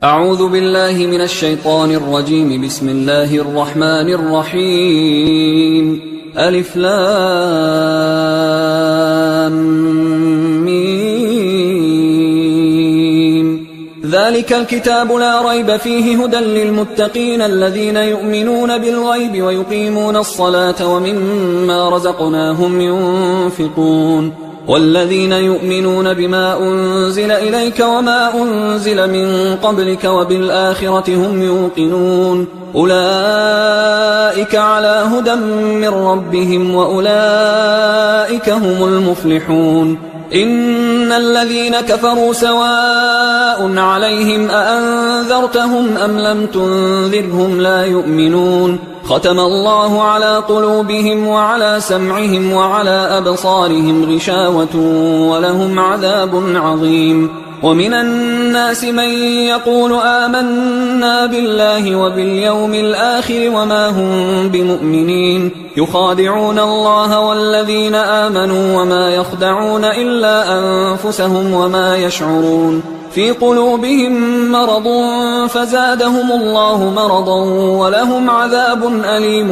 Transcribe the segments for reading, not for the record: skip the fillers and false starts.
أعوذ بالله من الشيطان الرجيم. بسم الله الرحمن الرحيم. ألف لام ميم. ذلك الكتاب لا ريب فيه هدى للمتقين الذين يؤمنون بالغيب ويقيمون الصلاة ومما رزقناهم ينفقون والذين يؤمنون بما أنزل إليك وما أنزل من قبلك وبالآخرة هم يوقنون أولئك على هدى من ربهم وأولئك هم المفلحون. إن الذين كفروا سواء عليهم أأنذرتهم أم لم تنذرهم لا يؤمنون. ختم الله على قلوبهم وعلى سمعهم وعلى أبصارهم غشاوة ولهم عذاب عظيم. ومن الناس من يقول آمنا بالله وباليوم الآخر وما هم بمؤمنين يخادعون الله والذين آمنوا وما يخدعون إلا أنفسهم وما يشعرون. في قلوبهم مرض فزادهم الله مرضا ولهم عذاب أليم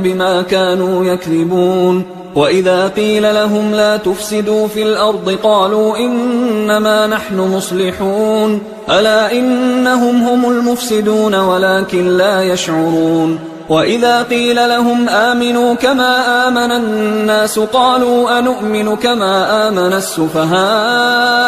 بما كانوا يكذبون. وإذا قيل لهم لا تفسدوا في الأرض قالوا إنما نحن مصلحون ألا إنهم هم المفسدون ولكن لا يشعرون. وإذا قيل لهم آمنوا كما آمن الناس قالوا أنؤمن كما آمن السفهاء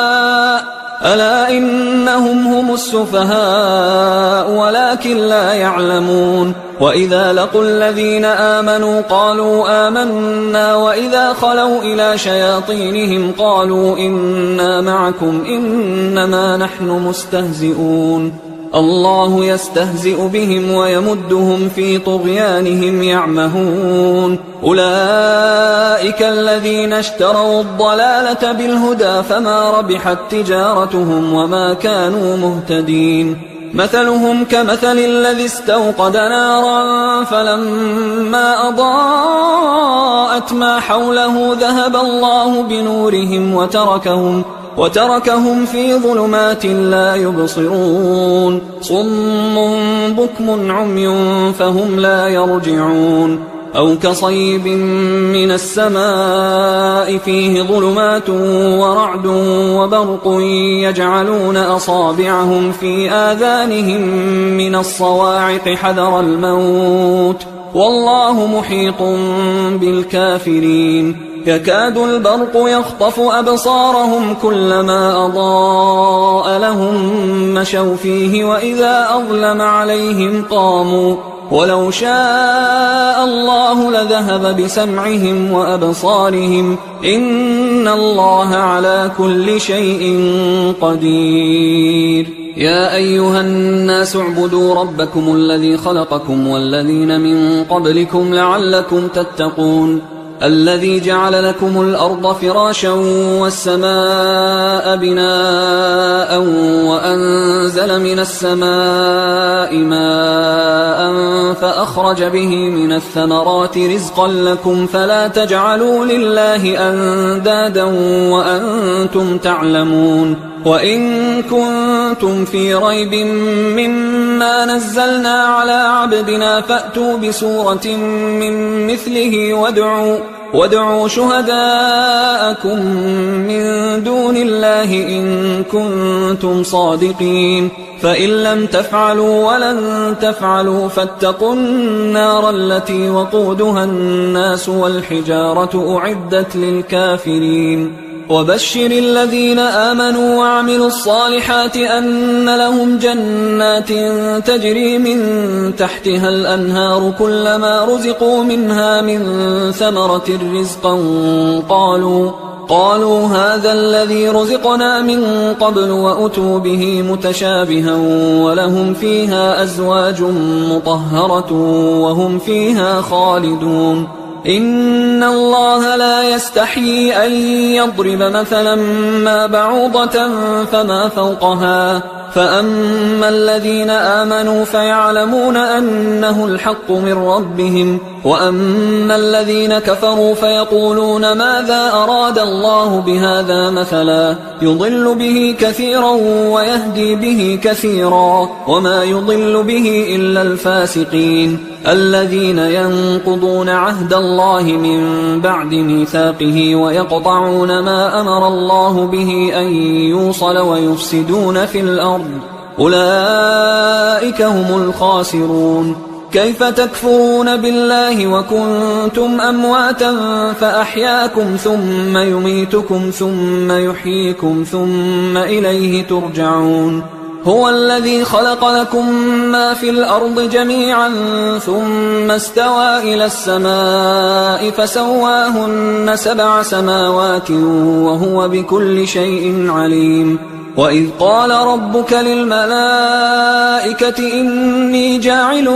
ألا إنهم هم السفهاء ولكن لا يعلمون. وإذا لقوا الذين آمنوا قالوا آمنا وإذا خلوا إلى شياطينهم قالوا إنا معكم إنما نحن مستهزئون. الله يستهزئ بهم ويمدهم في طغيانهم يعمهون. أولئك الذين اشتروا الضلالة بالهدى فما ربحت تجارتهم وما كانوا مهتدين. مثلهم كمثل الذي استوقد نارا فلما أضاءت ما حوله ذهب الله بنورهم وتركهم في ظلمات لا يبصرون. صم بكم عمي فهم لا يرجعون. أو كصيب من السماء فيه ظلمات ورعد وبرق يجعلون أصابعهم في آذانهم من الصواعق حذر الموت والله محيط بالكافرين. يكاد البرق يخطف أبصارهم كلما أضاء لهم مشوا فيه وإذا أظلم عليهم قاموا ولو شاء الله لذهب بسمعهم وأبصارهم إن الله على كل شيء قدير. يا أيها الناس اعبدوا ربكم الذي خلقكم والذين من قبلكم لعلكم تتقون. الذي جعل لكم الأرض فراشا والسماء بناء وأنزل من السماء ماء فأخرج به من الثمرات رزقا لكم فلا تجعلوا لله أندادا وأنتم تعلمون. وإن كنتم في ريب مما نزلنا على عبدنا فأتوا بسورة من مثله وادعوا شهداءكم من دون الله إن كنتم صادقين. فإن لم تفعلوا ولن تفعلوا فاتقوا النار التي وقودها الناس والحجارة أعدت للكافرين. وبشر الذين آمنوا وعملوا الصالحات أن لهم جنات تجري من تحتها الأنهار كلما رزقوا منها من ثمرة رزقا قالوا هذا الذي رزقنا من قبل وأتوا به متشابها ولهم فيها أزواج مطهرة وهم فيها خالدون. إن الله لا يستحيي أن يضرب مثلا ما بعوضة فما فوقها فأما الذين آمنوا فيعلمون أنه الحق من ربهم، وأما الذين كفروا فيقولون ماذا أراد الله بهذا مثلا يضل به كثيرا ويهدي به كثيرا وما يضل به إلا الفاسقين الذين ينقضون عهد الله من بعد ميثاقه ويقطعون ما أمر الله به أن يوصل ويفسدون في الأرض، أولئك هم الخاسرون. كيف تكفرون بالله وكنتم أمواتا فأحياكم ثم يميتكم ثم يحييكم ثم إليه ترجعون. هو الذي خلق لكم ما في الأرض جميعا ثم استوى إلى السماء فسواهن 7 سماوات وهو بكل شيء عليم. وإذ قال ربك للملائكة إني جاعل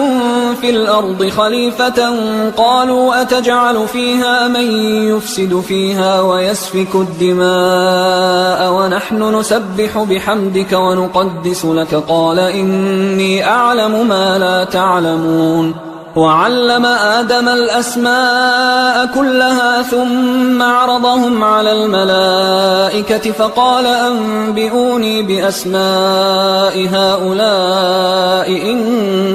في الأرض خليفة قالوا أتجعل فيها من يفسد فيها ويسفك الدماء ونحن نسبح بحمدك ونقدس لك قال إني أعلم ما لا تعلمون. وعلم آدم الأسماء كلها ثم عرضهم على الملائكة فقال أنبئوني بأسماء هؤلاء إن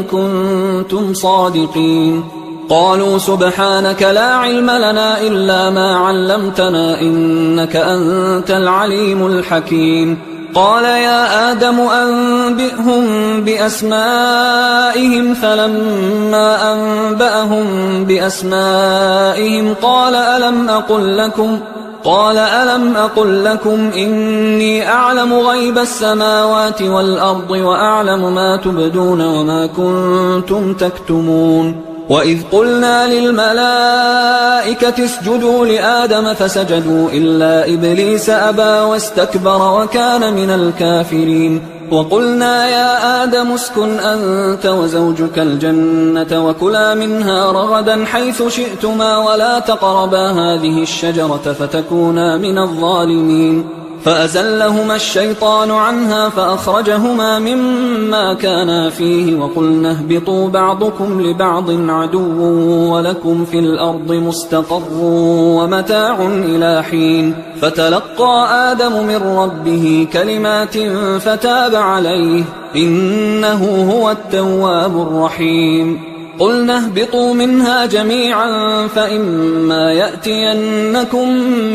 كنتم صادقين. قالوا سبحانك لا علم لنا إلا ما علمتنا إنك أنت العليم الحكيم. قال يا آدم أنبئهم بأسمائهم فلما أنبأهم بأسمائهم قال ألم أقل لكم إني أعلم غيب السماوات والأرض وأعلم ما تبدون وما كنتم تكتمون. وإذ قلنا للملائكة اسجدوا لآدم فسجدوا إلا إبليس أبى واستكبر وكان من الكافرين. وقلنا يا آدم اسكن أنت وزوجك الجنة وكلا منها رغدا حيث شئتما ولا تقربا هذه الشجرة فتكونا من الظالمين. فأزلهما الشيطان عنها فأخرجهما مما كانا فيه وقلنا اهبطوا بعضكم لبعض عدو ولكم في الأرض مستقر ومتاع إلى حين. فتلقى آدم من ربه كلمات فتاب عليه إنه هو التواب الرحيم. قلنا اهبطوا منها جميعا فإما يأتينكم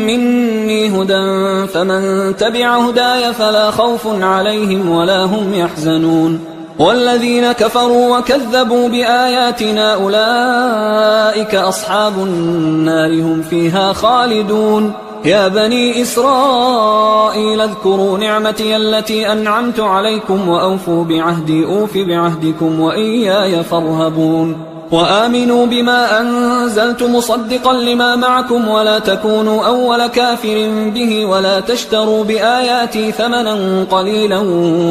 مني هدى فمن تبع هداي فلا خوف عليهم ولا هم يحزنون. والذين كفروا وكذبوا بآياتنا أولئك أصحاب النار هم فيها خالدون. يا بني إسرائيل اذكروا نعمتي التي أنعمت عليكم وأوفوا بعهدي أوف بعهدكم وإياي فارهبون. وآمنوا بما أنزلت مصدقا لما معكم ولا تكونوا أول كافر به ولا تشتروا بآياتي ثمنا قليلا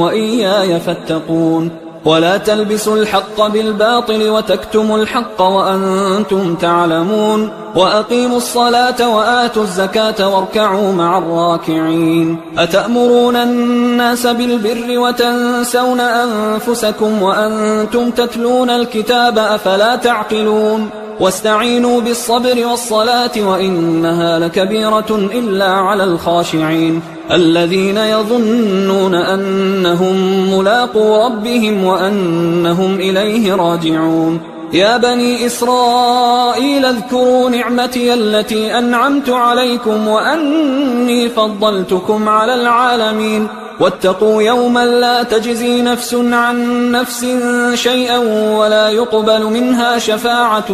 وإياي فاتقون. ولا تلبسوا الحق بالباطل وتكتموا الحق وأنتم تعلمون. وأقيموا الصلاة وآتوا الزكاة واركعوا مع الراكعين. أتأمرون الناس بالبر وتنسون أنفسكم وأنتم تتلون الكتاب أفلا تعقلون. واستعينوا بالصبر والصلاة وإنها لكبيرة إلا على الخاشعين الذين يظنون أنهم ملاقو ربهم وأنهم إليه راجعون. يا بني إسرائيل اذكروا نعمتي التي أنعمت عليكم وأني فضلتكم على العالمين. واتقوا يوما لا تجزي نفس عن نفس شيئا ولا يقبل منها شفاعة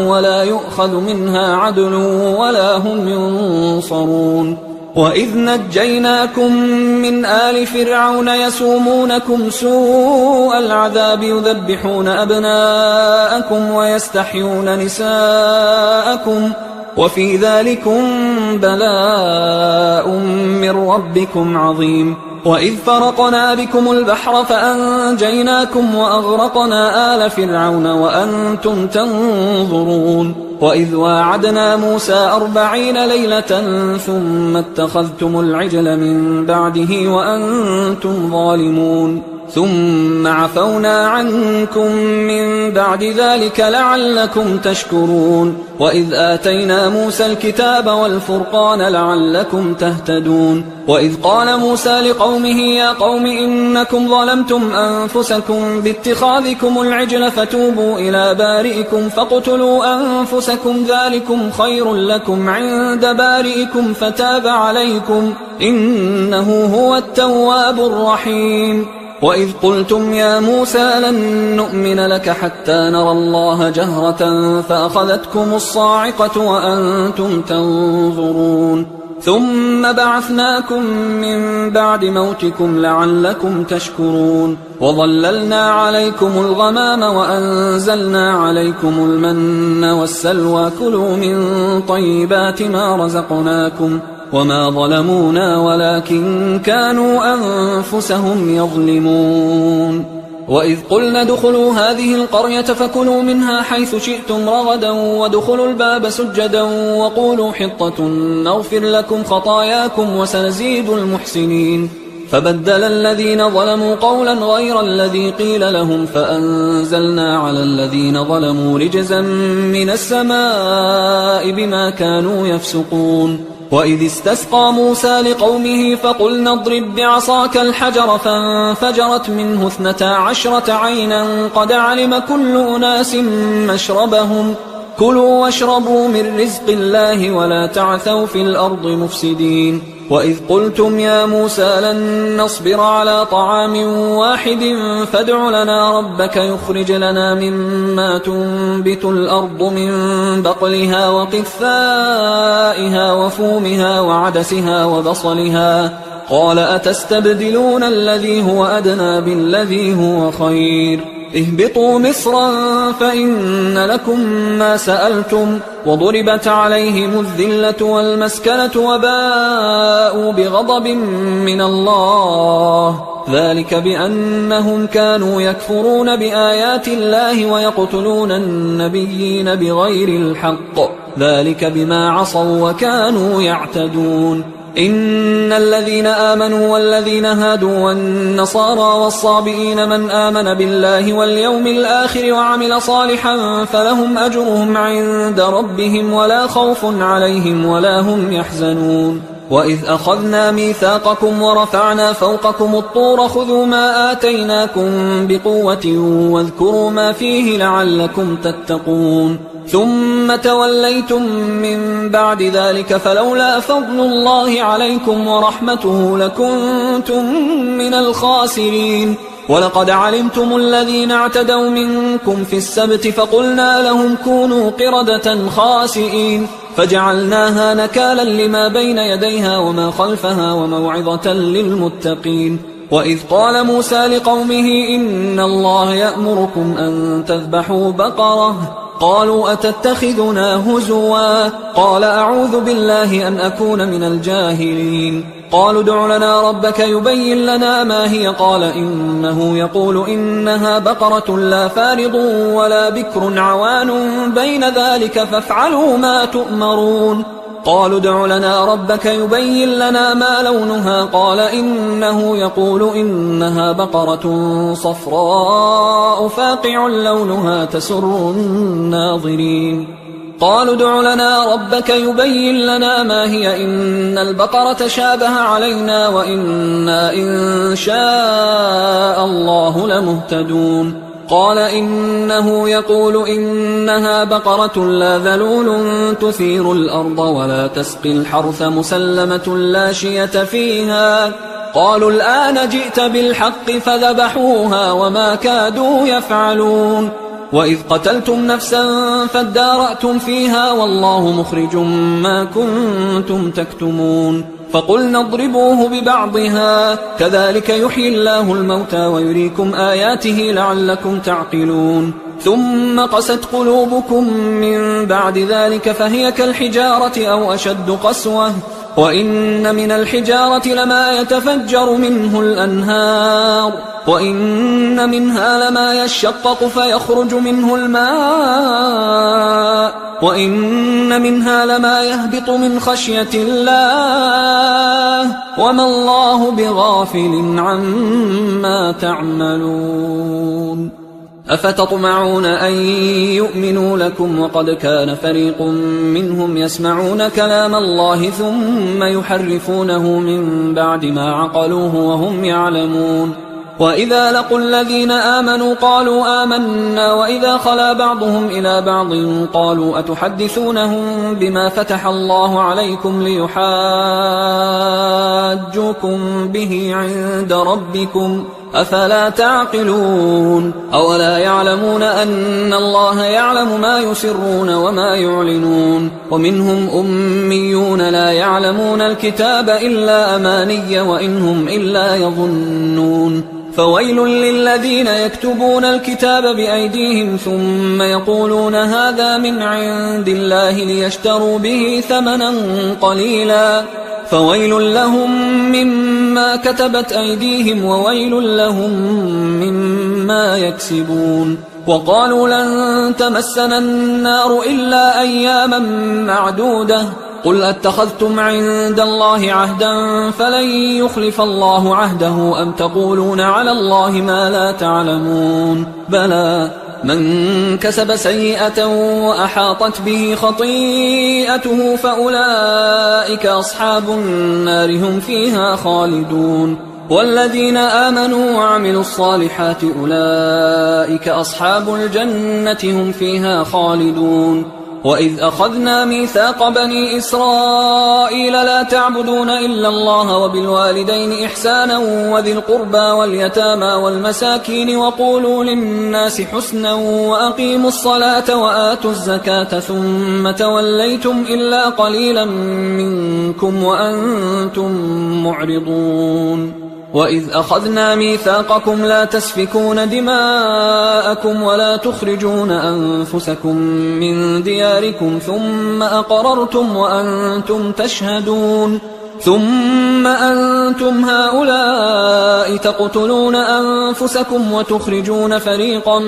ولا يؤخذ منها عدل ولا هم ينصرون. وإذ نجيناكم من آل فرعون يسومونكم سوء العذاب يذبحون أبناءكم ويستحيون نساءكم وفي ذلكم بلاء من ربكم عظيم. وإذ فرقنا بكم البحر فأنجيناكم وأغرقنا آل فرعون وأنتم تنظرون. وإذ واعدنا موسى 40 ليلة ثم اتخذتم العجل من بعده وأنتم ظالمون. ثم عفونا عنكم من بعد ذلك لعلكم تشكرون وإذ آتينا موسى الكتاب والفرقان لعلكم تهتدون وإذ قال موسى لقومه يا قوم إنكم ظلمتم أنفسكم باتخاذكم العجل فتوبوا إلى بارئكم فاقتلوا أنفسكم ذلكم خير لكم عند بارئكم فتاب عليكم إنه هو التواب الرحيم وإذ قلتم يا موسى لن نؤمن لك حتى نرى الله جهرة فأخذتكم الصاعقة وأنتم تنظرون ثم بعثناكم من بعد موتكم لعلكم تشكرون وظللنا عليكم الغمام وأنزلنا عليكم المن والسلوى كلوا من طيبات ما رزقناكم وما ظلمونا ولكن كانوا أنفسهم يظلمون وإذ قلنا ادخلوا هذه القرية فكلوا منها حيث شئتم رغدا وادخلوا الباب سجدا وقولوا حطة نغفر لكم خطاياكم وسنزيد المحسنين فبدل الذين ظلموا قولا غير الذي قيل لهم فأنزلنا على الذين ظلموا رجزا من السماء بما كانوا يفسقون وإذ استسقى موسى لقومه فقلنا اضرب بعصاك الحجر فانفجرت منه 12 عينا قد علم كل أناس مشربهم كلوا واشربوا من رزق الله ولا تعثوا في الأرض مفسدين وإذ قلتم يا موسى لن نصبر على طعام واحد فادع لنا ربك يخرج لنا مما تنبت الأرض من بقلها وقثائها وفومها وعدسها وبصلها قال أتستبدلون الذي هو أدنى بالذي هو خير اهبطوا مصرا فإن لكم ما سألتم وضربت عليهم الذلة والمسكنة وباءوا بغضب من الله ذلك بأنهم كانوا يكفرون بآيات الله ويقتلون النبيين بغير الحق ذلك بما عصوا وكانوا يعتدون إن الذين آمنوا والذين هادوا والنصارى والصابئين من آمن بالله واليوم الآخر وعمل صالحا فلهم أجرهم عند ربهم ولا خوف عليهم ولا هم يحزنون وإذ أخذنا ميثاقكم ورفعنا فوقكم الطور خذوا ما آتيناكم بقوة واذكروا ما فيه لعلكم تتقون ثم توليتم من بعد ذلك فلولا فضل الله عليكم ورحمته لكنتم من الخاسرين ولقد علمتم الذين اعتدوا منكم في السبت فقلنا لهم كونوا قردة خاسئين فجعلناها نكالا لما بين يديها وما خلفها وموعظة للمتقين وإذ قال موسى لقومه إن الله يأمركم أن تذبحوا بقرة قالوا أتتخذنا هزوا قال أعوذ بالله أن أكون من الجاهلين قالوا ادع لنا ربك يبين لنا ما هي قال إنه يقول إنها بقرة لا فارض ولا بكر عوان بين ذلك فافعلوا ما تؤمرون قالوا ادع لنا ربك يبين لنا ما لونها قال إنه يقول إنها بقرة صفراء فاقع لونها تسر الناظرين قالوا ادع لنا ربك يبين لنا ما هي إن البقرة شابه علينا وإنا إن شاء الله لمهتدون قال إنه يقول إنها بقرة لا ذلول تثير الأرض ولا تسقي الحرث مسلمة لا شية فيها قالوا الآن جئت بالحق فذبحوها وما كادوا يفعلون وإذ قتلتم نفسا فادارأتم فيها والله مخرج ما كنتم تكتمون فقلنا اضربوه ببعضها كذلك يحيي الله الموتى ويريكم آياته لعلكم تعقلون ثم قست قلوبكم من بعد ذلك فهي كالحجارة أو أشد قسوة وإن من الحجارة لما يتفجر منه الأنهار وإن منها لما يشقق فيخرج منه الماء وإن منها لما يهبط من خشية الله وما الله بغافل عما تعملون أفتطمعون أن يؤمنوا لكم وقد كان فريق منهم يسمعون كلام الله ثم يحرفونه من بعد ما عقلوه وهم يعلمون وإذا لقوا الذين آمنوا قالوا آمنا وإذا خلا بعضهم إلى بعض قالوا أتحدثونهم بما فتح الله عليكم ليحاجوكم به عند ربكم أفلا تعقلون أولا يعلمون أن الله يعلم ما يسرون وما يعلنون ومنهم أميون لا يعلمون الكتاب إلا أماني وإنهم إلا يظنون فويل للذين يكتبون الكتاب بأيديهم ثم يقولون هذا من عند الله ليشتروا به ثمنا قليلا فويل لهم مما كتبت أيديهم وويل لهم مما يكسبون وقالوا لن تمسنا النار إلا أياما معدودة قل أتخذتم عند الله عهدا فلن يخلف الله عهده أم تقولون على الله ما لا تعلمون بلى من كسب سيئة وأحاطت به خطيئته فأولئك أصحاب النار هم فيها خالدون والذين آمنوا وعملوا الصالحات أولئك أصحاب الجنة هم فيها خالدون وإذ أخذنا ميثاق بني إسرائيل لا تعبدون إلا الله وبالوالدين إحسانا وذي القربى واليتامى والمساكين وقولوا للناس حسنا وأقيموا الصلاة وآتوا الزكاة ثم توليتم إلا قليلا منكم وأنتم معرضون وإذ أخذنا ميثاقكم لا تسفكون دماءكم ولا تخرجون أنفسكم من دياركم ثم أقررتم وأنتم تشهدون ثم أنتم هؤلاء تقتلون أنفسكم وتخرجون فريقا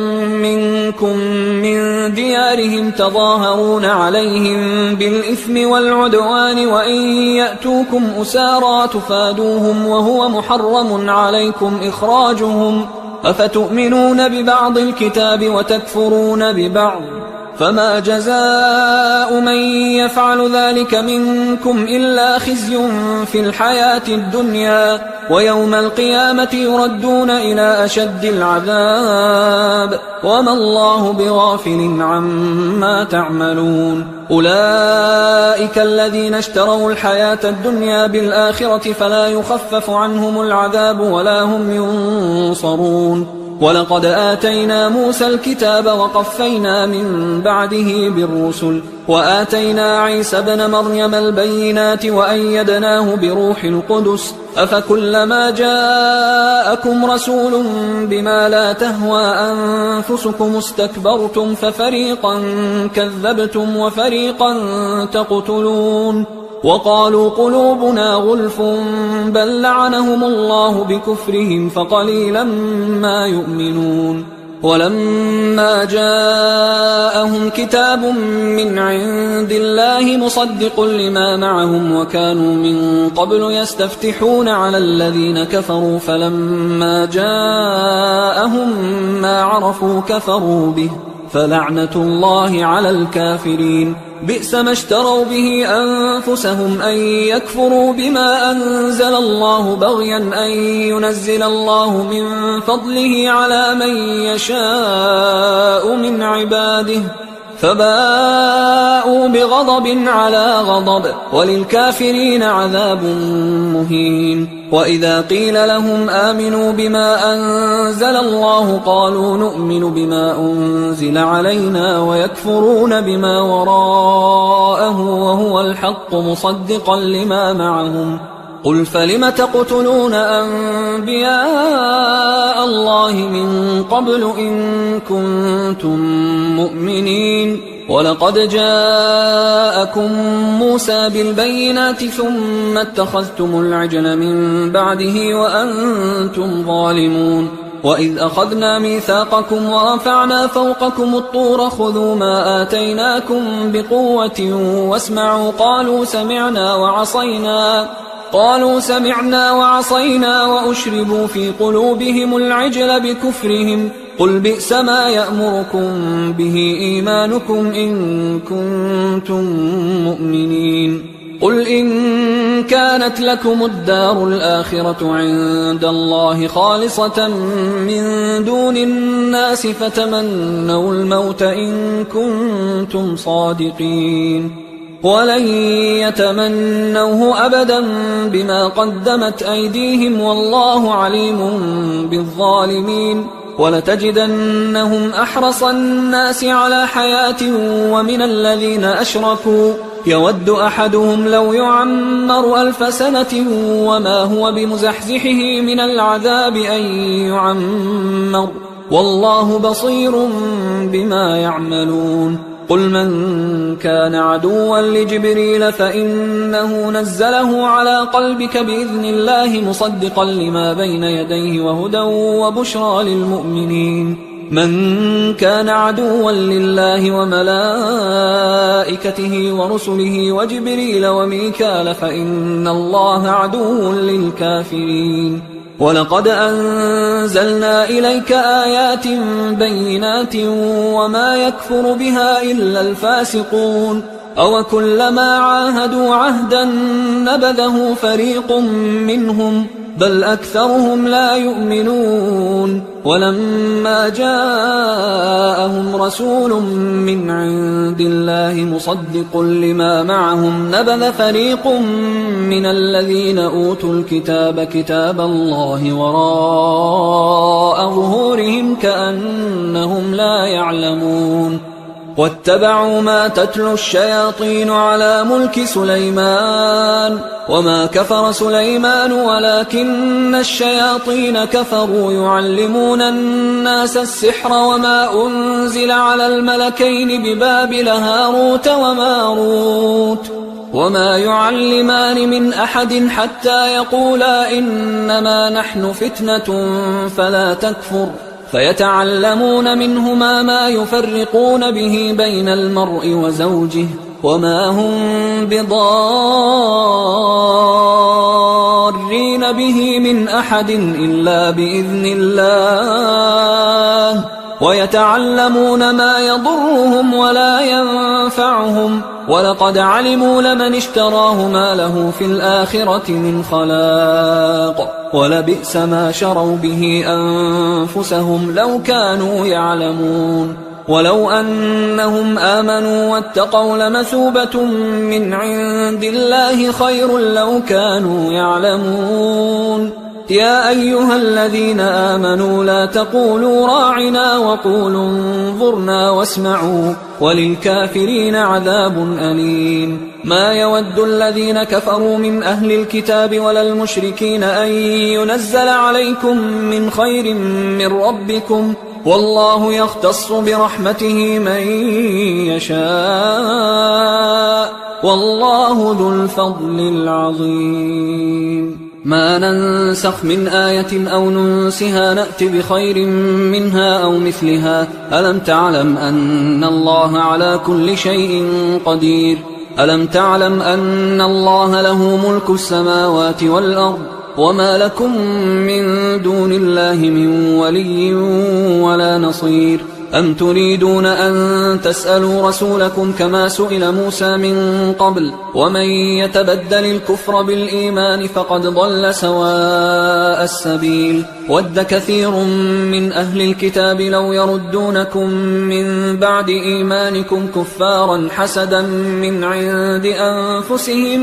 منكم من ديارهم تظاهرون عليهم بالإثم والعدوان وإن يأتوكم أسارى تفادوهم وهو محرم عليكم إخراجهم أفتؤمنون ببعض الكتاب وتكفرون ببعض فما جزاء من يفعل ذلك منكم إلا خزي في الحياة الدنيا ويوم القيامة يردون إلى أشد العذاب وما الله بغافل عما تعملون أولئك الذين اشتروا الحياة الدنيا بالآخرة فلا يخفف عنهم العذاب ولا هم ينصرون ولقد آتينا موسى الكتاب وقفينا من بعده بالرسل وآتينا عيسى ابن مريم البينات وأيدناه بروح القدس أفكلما جاءكم رسول بما لا تهوى أنفسكم استكبرتم ففريقا كذبتم وفريقا تقتلون وقالوا قلوبنا غلف بل لعنهم الله بكفرهم فقليلا ما يؤمنون ولما جاءهم كتاب من عند الله مصدق لما معهم وكانوا من قبل يستفتحون على الذين كفروا فلما جاءهم ما عرفوا كفروا به فلعنة الله على الكافرين بئس ما اشتروا به أنفسهم أن يكفروا بما أنزل الله بغيا أن ينزل الله من فضله على من يشاء من عباده فباءوا بغضب على غضب وللكافرين عذاب مهين وإذا قيل لهم آمنوا بما أنزل الله قالوا نؤمن بما أنزل علينا ويكفرون بما وراءه وهو الحق مصدقا لما معهم قل فلم تقتلون أنبياء الله من قبل إن كنتم مؤمنين ولقد جاءكم موسى بالبينات ثم اتخذتم العجل من بعده وأنتم ظالمون وإذ أخذنا ميثاقكم ورفعنا فوقكم الطور خذوا ما آتيناكم بقوة واسمعوا قالوا سمعنا وعصينا وأشربوا في قلوبهم العجل بكفرهم قل بئس ما يأمركم به إيمانكم إن كنتم مؤمنين قل إن كانت لكم الدار الآخرة عند الله خالصة من دون الناس فتمنوا الموت إن كنتم صادقين ولن يتمنوه أبدا بما قدمت أيديهم والله عليم بالظالمين ولتجدنهم أحرص الناس على حياة ومن الذين أشركوا يود أحدهم لو يعمر 1000 سنة وما هو بمزحزحه من العذاب أن يعمر والله بصير بما يعملون قل من كان عدوا لجبريل فإنه نزله على قلبك بإذن الله مصدقا لما بين يديه وهدى وبشرى للمؤمنين من كان عدوا لله وملائكته ورسله وجبريل وميكال فإن الله عدو للكافرين ولقد أنزلنا إليك آيات بينات وما يكفر بها إلا الفاسقون أوكلما عاهدوا عهدا نبذه فريق منهم بل أكثرهم لا يؤمنون ولما جاءهم رسول من عند الله مصدق لما معهم نبذ فريق من الذين أوتوا الكتاب كتاب الله وراء ظهورهم كأنهم لا يعلمون واتبعوا ما تتلو الشياطين على ملك سليمان وما كفر سليمان ولكن الشياطين كفروا يعلمون الناس السحر وما أنزل على الملكين ببابل هاروت وماروت وما يعلمان من أحد حتى يقولا إنما نحن فتنة فلا تكفر فيتعلمون منهما ما يفرقون به بين المرء وزوجه وما هم بضارين به من أحد إلا بإذن الله ويتعلمون ما يضرهم ولا ينفعهم ولقد علموا لمن اشتراه ما له في الآخرة من خلاق ولبئس ما شروا به أنفسهم لو كانوا يعلمون ولو أنهم آمنوا واتقوا لمثوبة من عند الله خير لو كانوا يعلمون يا أيها الذين آمنوا لا تقولوا راعنا وقولوا انظرنا واسمعوا وللكافرين عذاب أليم ما يود الذين كفروا من أهل الكتاب ولا المشركين أن ينزل عليكم من خير من ربكم والله يختص برحمته من يشاء والله ذو الفضل العظيم ما ننسخ من آية أو ننسها نأت بخير منها أو مثلها ألم تعلم أن الله على كل شيء قدير ألم تعلم أن الله له ملك السماوات والأرض وما لكم من دون الله من ولي ولا نصير أم تريدون أن تسألوا رسولكم كما سئل موسى من قبل ومن يتبدل الكفر بالإيمان فقد ضل سواء السبيل ود كثير من أهل الكتاب لو يردونكم من بعد إيمانكم كفارا حسدا من عند أنفسهم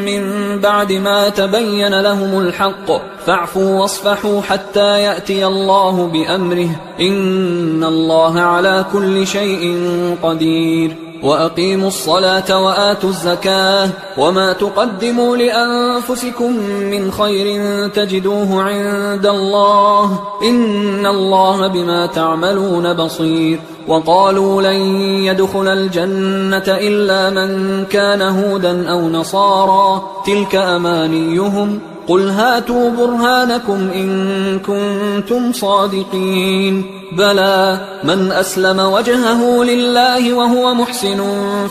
من بعد ما تبين لهم الحق فاعفوا واصفحوا حتى يأتي الله بأمره إن الله على كل شيء قدير وأقيموا الصلاة وآتوا الزكاة وما تقدموا لأنفسكم من خير تجدوه عند الله إن الله بما تعملون بصير وقالوا لن يدخل الجنة إلا من كان هودا أو نصارى تلك أمانيهم قل هاتوا برهانكم إن كنتم صادقين بلى من أسلم وجهه لله وهو محسن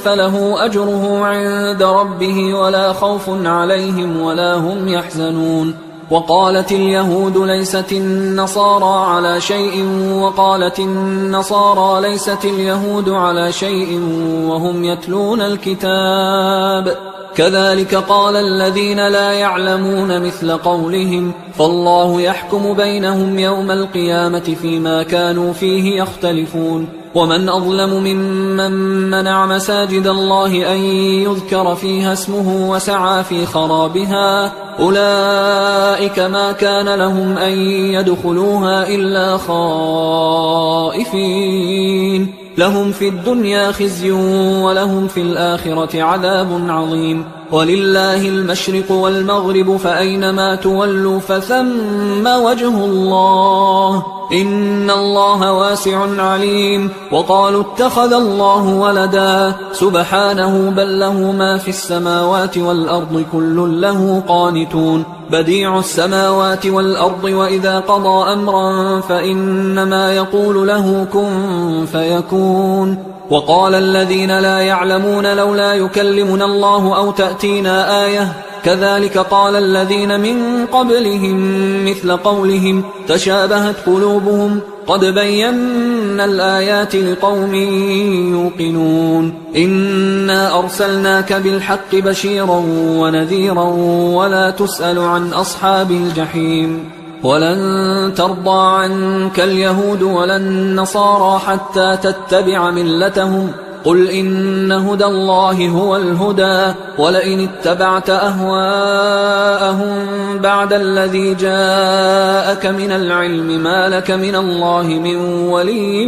فله أجره عند ربه ولا خوف عليهم ولا هم يحزنون وقالت اليهود ليست النصارى على شيء وقالت النصارى ليست اليهود على شيء وهم يتلون الكتاب كذلك قال الذين لا يعلمون مثل قولهم فالله يحكم بينهم يوم القيامة فيما كانوا فيه يختلفون ومن أظلم ممن منع مساجد الله أن يذكر فيها اسمه وسعى في خرابها أولئك ما كان لهم أن يدخلوها إلا خائفين لهم في الدنيا خزي ولهم في الآخرة عذاب عظيم ولله المشرق والمغرب فأينما تولوا فثم وجه الله إن الله واسع عليم وقالوا اتخذ الله ولدا سبحانه بل له ما في السماوات والأرض كل له قانتون بديع السماوات والأرض وإذا قضى أمرا فإنما يقول له كن فيكون وقال الذين لا يعلمون لولا يكلمنا الله أو تأتينا آية كذلك قال الذين من قبلهم مثل قولهم تشابهت قلوبهم قد بينا الآيات لقوم يوقنون إنا أرسلناك بالحق بشيرا ونذيرا ولا تسأل عن أصحاب الجحيم ولن ترضى عنك اليهود ولا النصارى حتى تتبع ملتهم قل إن هدى الله هو الهدى ولئن اتبعت أهواءهم بعد الذي جاءك من العلم ما لك من الله من ولي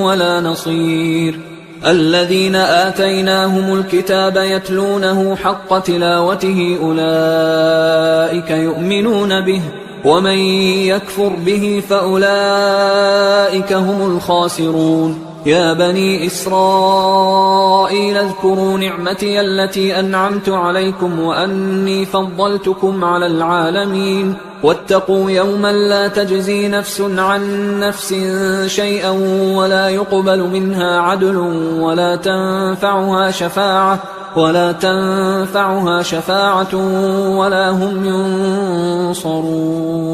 ولا نصير الذين آتيناهم الكتاب يتلونه حق تلاوته أولئك يؤمنون به ومن يكفر به فأولئك هم الخاسرون يا بني إسرائيل اذكروا نعمتي التي أنعمت عليكم وأني فضلتكم على العالمين واتقوا يوما لا تجزي نفس عن نفس شيئا ولا يقبل منها عدل ولا تنفعها شفاعة ولا هم ينصرون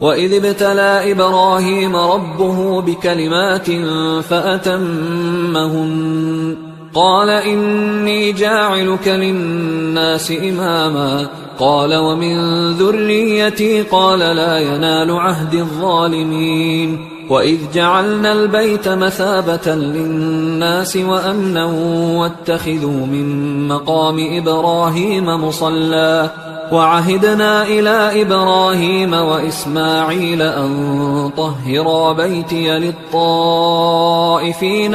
وإذ ابتلى إبراهيم ربه بكلمات فأتمهن قال إني جاعلك للناس إماما قال ومن ذريتي قال لا ينال عهد الظالمين وإذ جعلنا البيت مثابة للناس وأمنا واتخذوا من مقام إبراهيم مصلى وعهدنا إلى إبراهيم وإسماعيل أن طهرا بيتي للطائفين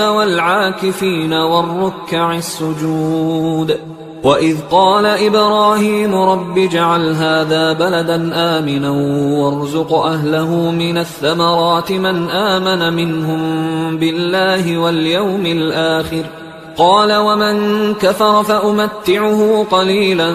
والعاكفين والركع السجود وإذ قال إبراهيم رب اجعل هذا بلدا آمنا وارزق أهله من الثمرات من آمن منهم بالله واليوم الآخر قال ومن كفر فأمتعه قليلا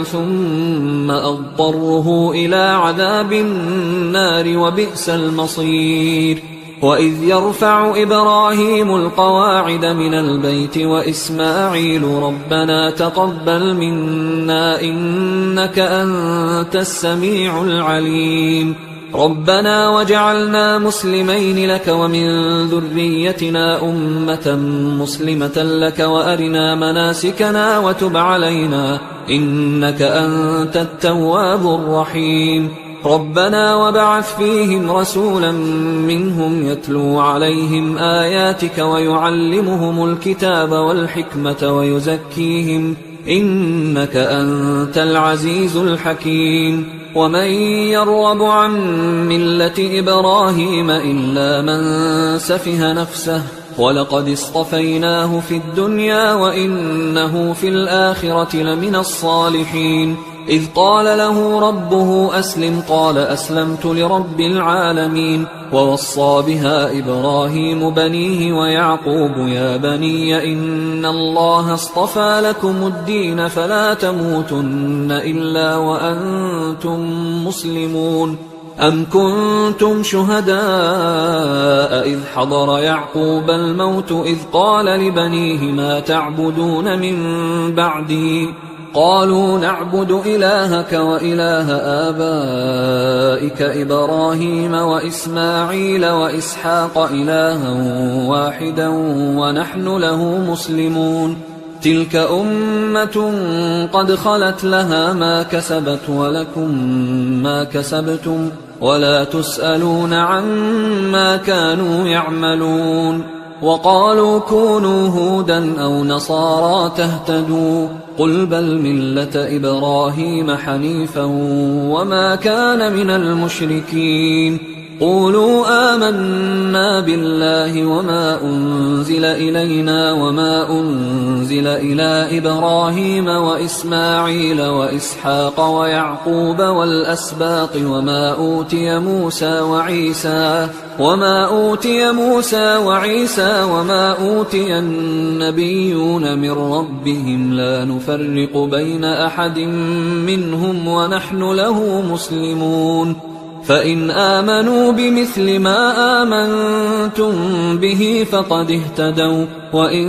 ثم أضطره إلى عذاب النار وبئس المصير وإذ يرفع إبراهيم القواعد من البيت وإسماعيل ربنا تقبل منا إنك أنت السميع العليم ربنا وجعلنا مسلمين لك ومن ذريتنا أمة مسلمة لك وأرنا مناسكنا وتب علينا إنك أنت التواب الرحيم ربنا وابعث فيهم رسولا منهم يتلو عليهم آياتك ويعلمهم الكتاب والحكمة ويزكيهم إنك أنت العزيز الحكيم ومن يرغب عن ملة إبراهيم إلا من سفه نفسه ولقد اصطفيناه في الدنيا وإنه في الآخرة لمن الصالحين إذ قال له ربه أسلم قال أسلمت لرب العالمين. ووصى بها إبراهيم بنيه ويعقوب يا بني إن الله اصطفى لكم الدين فلا تموتن إلا وأنتم مسلمون. أم كنتم شهداء إذ حضر يعقوب الموت إذ قال لبنيه ما تعبدون من بعدي قالوا نعبد إلهك وإله آبائك إبراهيم وإسماعيل وإسحاق إلها واحدا ونحن له مسلمون. تلك أمة قد خلت لها ما كسبت ولكم ما كسبتم ولا تسألون عما كانوا يعملون. وقالوا كونوا هودا أو نصارى تهتدوا قل بل ملة إبراهيم حنيفا وما كان من المشركين. قولوا آمنا بالله وما أنزل إلينا وما أنزل إلى إبراهيم وإسماعيل وإسحاق ويعقوب والأسباط وما أوتي موسى وعيسى وما أوتي النبيون من ربهم لا نفرق بين أحد منهم ونحن له مسلمون. فإن آمنوا بمثل ما آمنتم به فقد اهتدوا وإن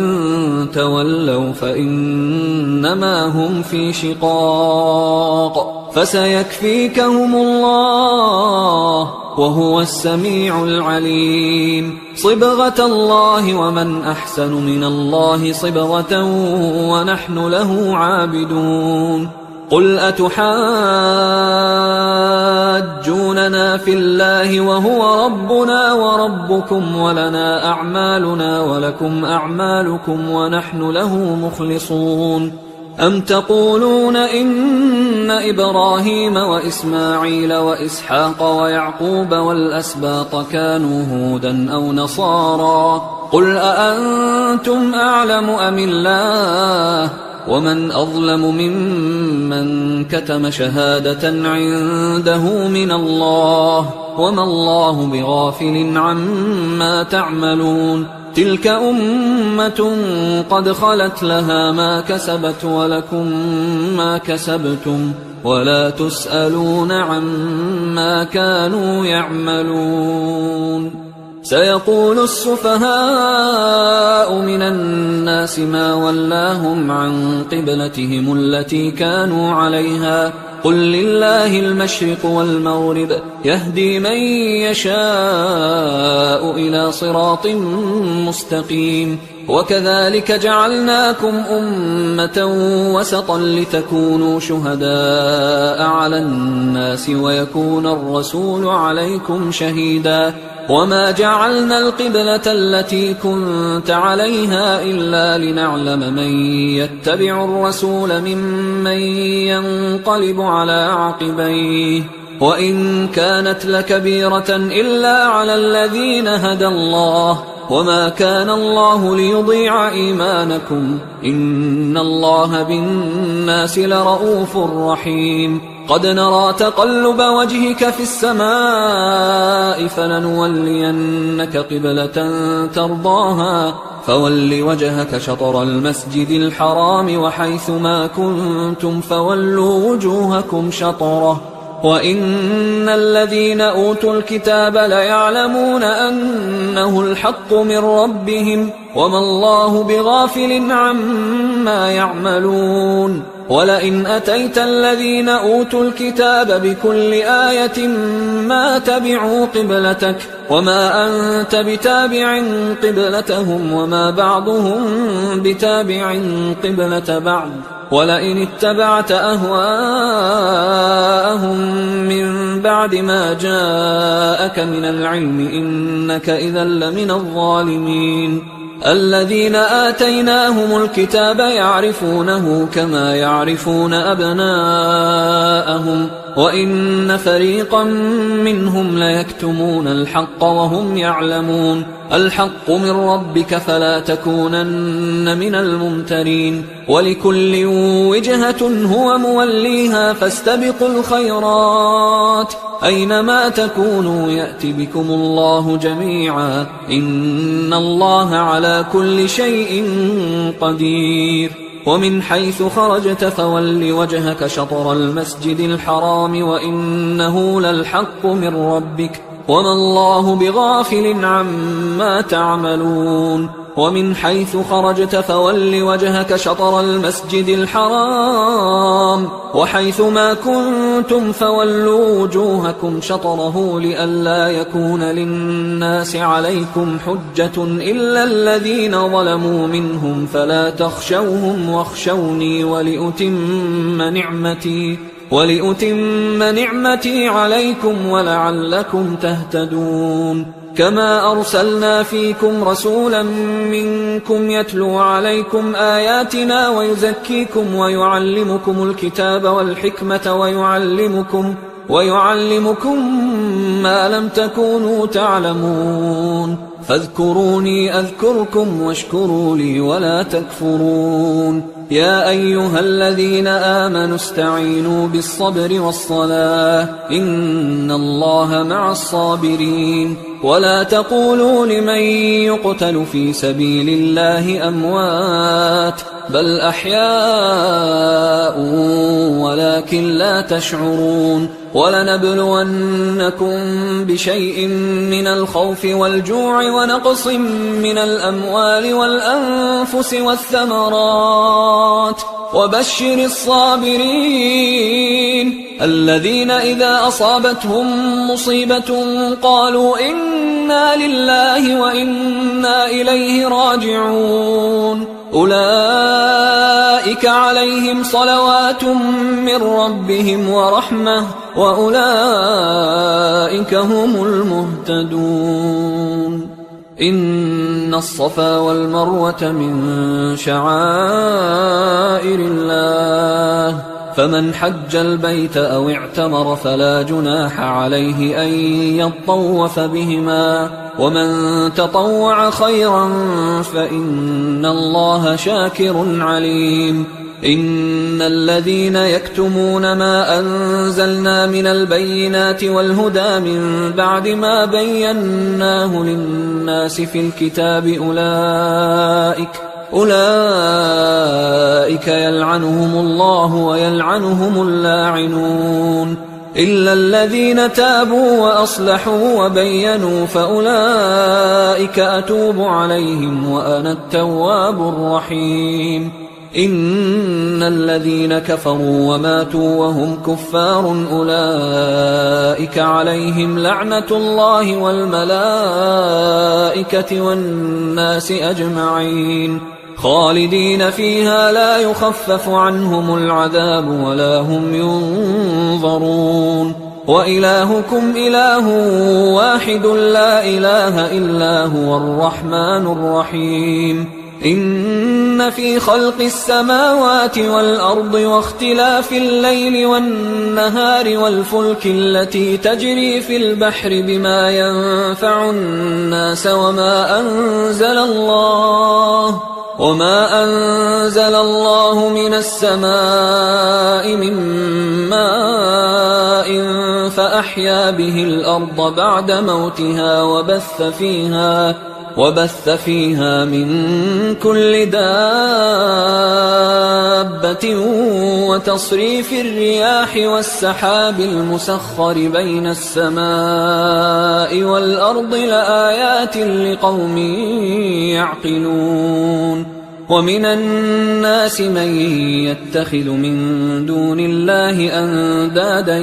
تولوا فإنما هم في شقاق فسيكفيكهم الله وهو السميع العليم. صبغة الله ومن أحسن من الله صبغة ونحن له عابدون. قل أتحاجوننا في الله وهو ربنا وربكم ولنا أعمالنا ولكم أعمالكم ونحن له مخلصون. أم تقولون إن إبراهيم وإسماعيل وإسحاق ويعقوب والأسباط كانوا هودا أو نصارى قل أأنتم أعلم أم الله ومن أظلم ممن كتم شهادة عنده من الله وما الله بغافل عما تعملون. تلك أمة قد خلت لها ما كسبت ولكم ما كسبتم ولا تسألون عما كانوا يعملون. سيقول السفهاء من الناس ما ولاهم عن قبلتهم التي كانوا عليها قل لله المشرق والمغرب يهدي من يشاء إلى صراط مستقيم. وكذلك جعلناكم أمة وسطا لتكونوا شهداء على الناس ويكون الرسول عليكم شهيدا. وما جعلنا القبلة التي كنت عليها إلا لنعلم من يتبع الرسول ممن ينقلب على عقبيه وإن كانت لكبيرة إلا على الذين هدى الله وما كان الله ليضيع إيمانكم إن الله بالناس لرؤوف رحيم. قد نرى تقلب وجهك في السماء فلنولينك قبلة ترضاها فول وجهك شطر المسجد الحرام وحيث ما كنتم فولوا وجوهكم شطره وإن الذين أوتوا الكتاب ليعلمون أنه الحق من ربهم وما الله بغافل عما يعملون. ولئن أتيت الذين أوتوا الكتاب بكل آية ما تبعوا قبلتك وما أنت بتابع قبلتهم وما بعضهم بتابع قبلة بعض ولئن اتبعت أهواءهم من بعد ما جاءك من العلم إنك إذا لمن الظالمين. الذين آتيناهم الكتاب يعرفونه كما يعرفون أبناءهم وإن فريقا منهم ليكتمون الحق وهم يعلمون الحق من ربك فلا تكونن من الممترين ولكل وجهة هو موليها فاستبقوا الخيرات أينما تكونوا يأت بكم الله جميعا إن الله على كل شيء قدير ومن حيث خرجت فول وجهك شطر المسجد الحرام وإنه للحق من ربك وما الله بغافل عما تعملون ومن حيث خرجت فول وجهك شطر المسجد الحرام وحيث ما كنتم فولوا وجوهكم شطره لئلا يكون للناس عليكم حجة إلا الذين ظلموا منهم فلا تخشوهم واخشوني ولأتم نعمتي عليكم ولعلكم تهتدون كما أرسلنا فيكم رسولا منكم يتلو عليكم آياتنا ويزكيكم ويعلمكم الكتاب والحكمة ويعلمكم ما لم تكونوا تعلمون فاذكروني أذكركم واشكروا لي ولا تكفرون يا أيها الذين آمنوا استعينوا بالصبر والصلاة إن الله مع الصابرين ولا تقولوا لمن يقتل في سبيل الله أموات بل أحياء ولكن لا تشعرون ولنبلونكم بشيء من الخوف والجوع ونقص من الأموال والأنفس والثمرات وبشر الصابرين الذين إذا أصابتهم مصيبة قالوا إنا لله وإنا إليه راجعون أولئك عليهم صلوات من ربهم ورحمة وأولئك هم المهتدون إن الصفا والمروة من شعائر الله فمن حج البيت أو اعتمر فلا جناح عليه أن يطوف بهما ومن تطوع خيرا فإن الله شاكر عليم إن الذين يكتمون ما أنزلنا من البينات والهدى من بعد ما بيناه للناس في الكتاب أولئك يلعنهم الله ويلعنهم اللاعنون إلا الذين تابوا وأصلحوا وبينوا فأولئك أتوب عليهم وأنا التواب الرحيم إن الذين كفروا وماتوا وهم كفار أولئك عليهم لعنة الله والملائكة والناس أجمعين خالدين فيها لا يخفف عنهم العذاب ولا هم ينظرون وإلهكم إله واحد لا إله إلا هو الرحمن الرحيم إن في خلق السماوات والأرض واختلاف الليل والنهار والفلك التي تجري في البحر بما ينفع الناس وما أنزل الله من السماء من ماء فأحيا به الأرض بعد موتها وبث فيها من كل دابة وتصريف الرياح والسحاب المسخر بين السماء والأرض لآيات لقوم يعقلون ومن الناس من يتخذ من دون الله أندادا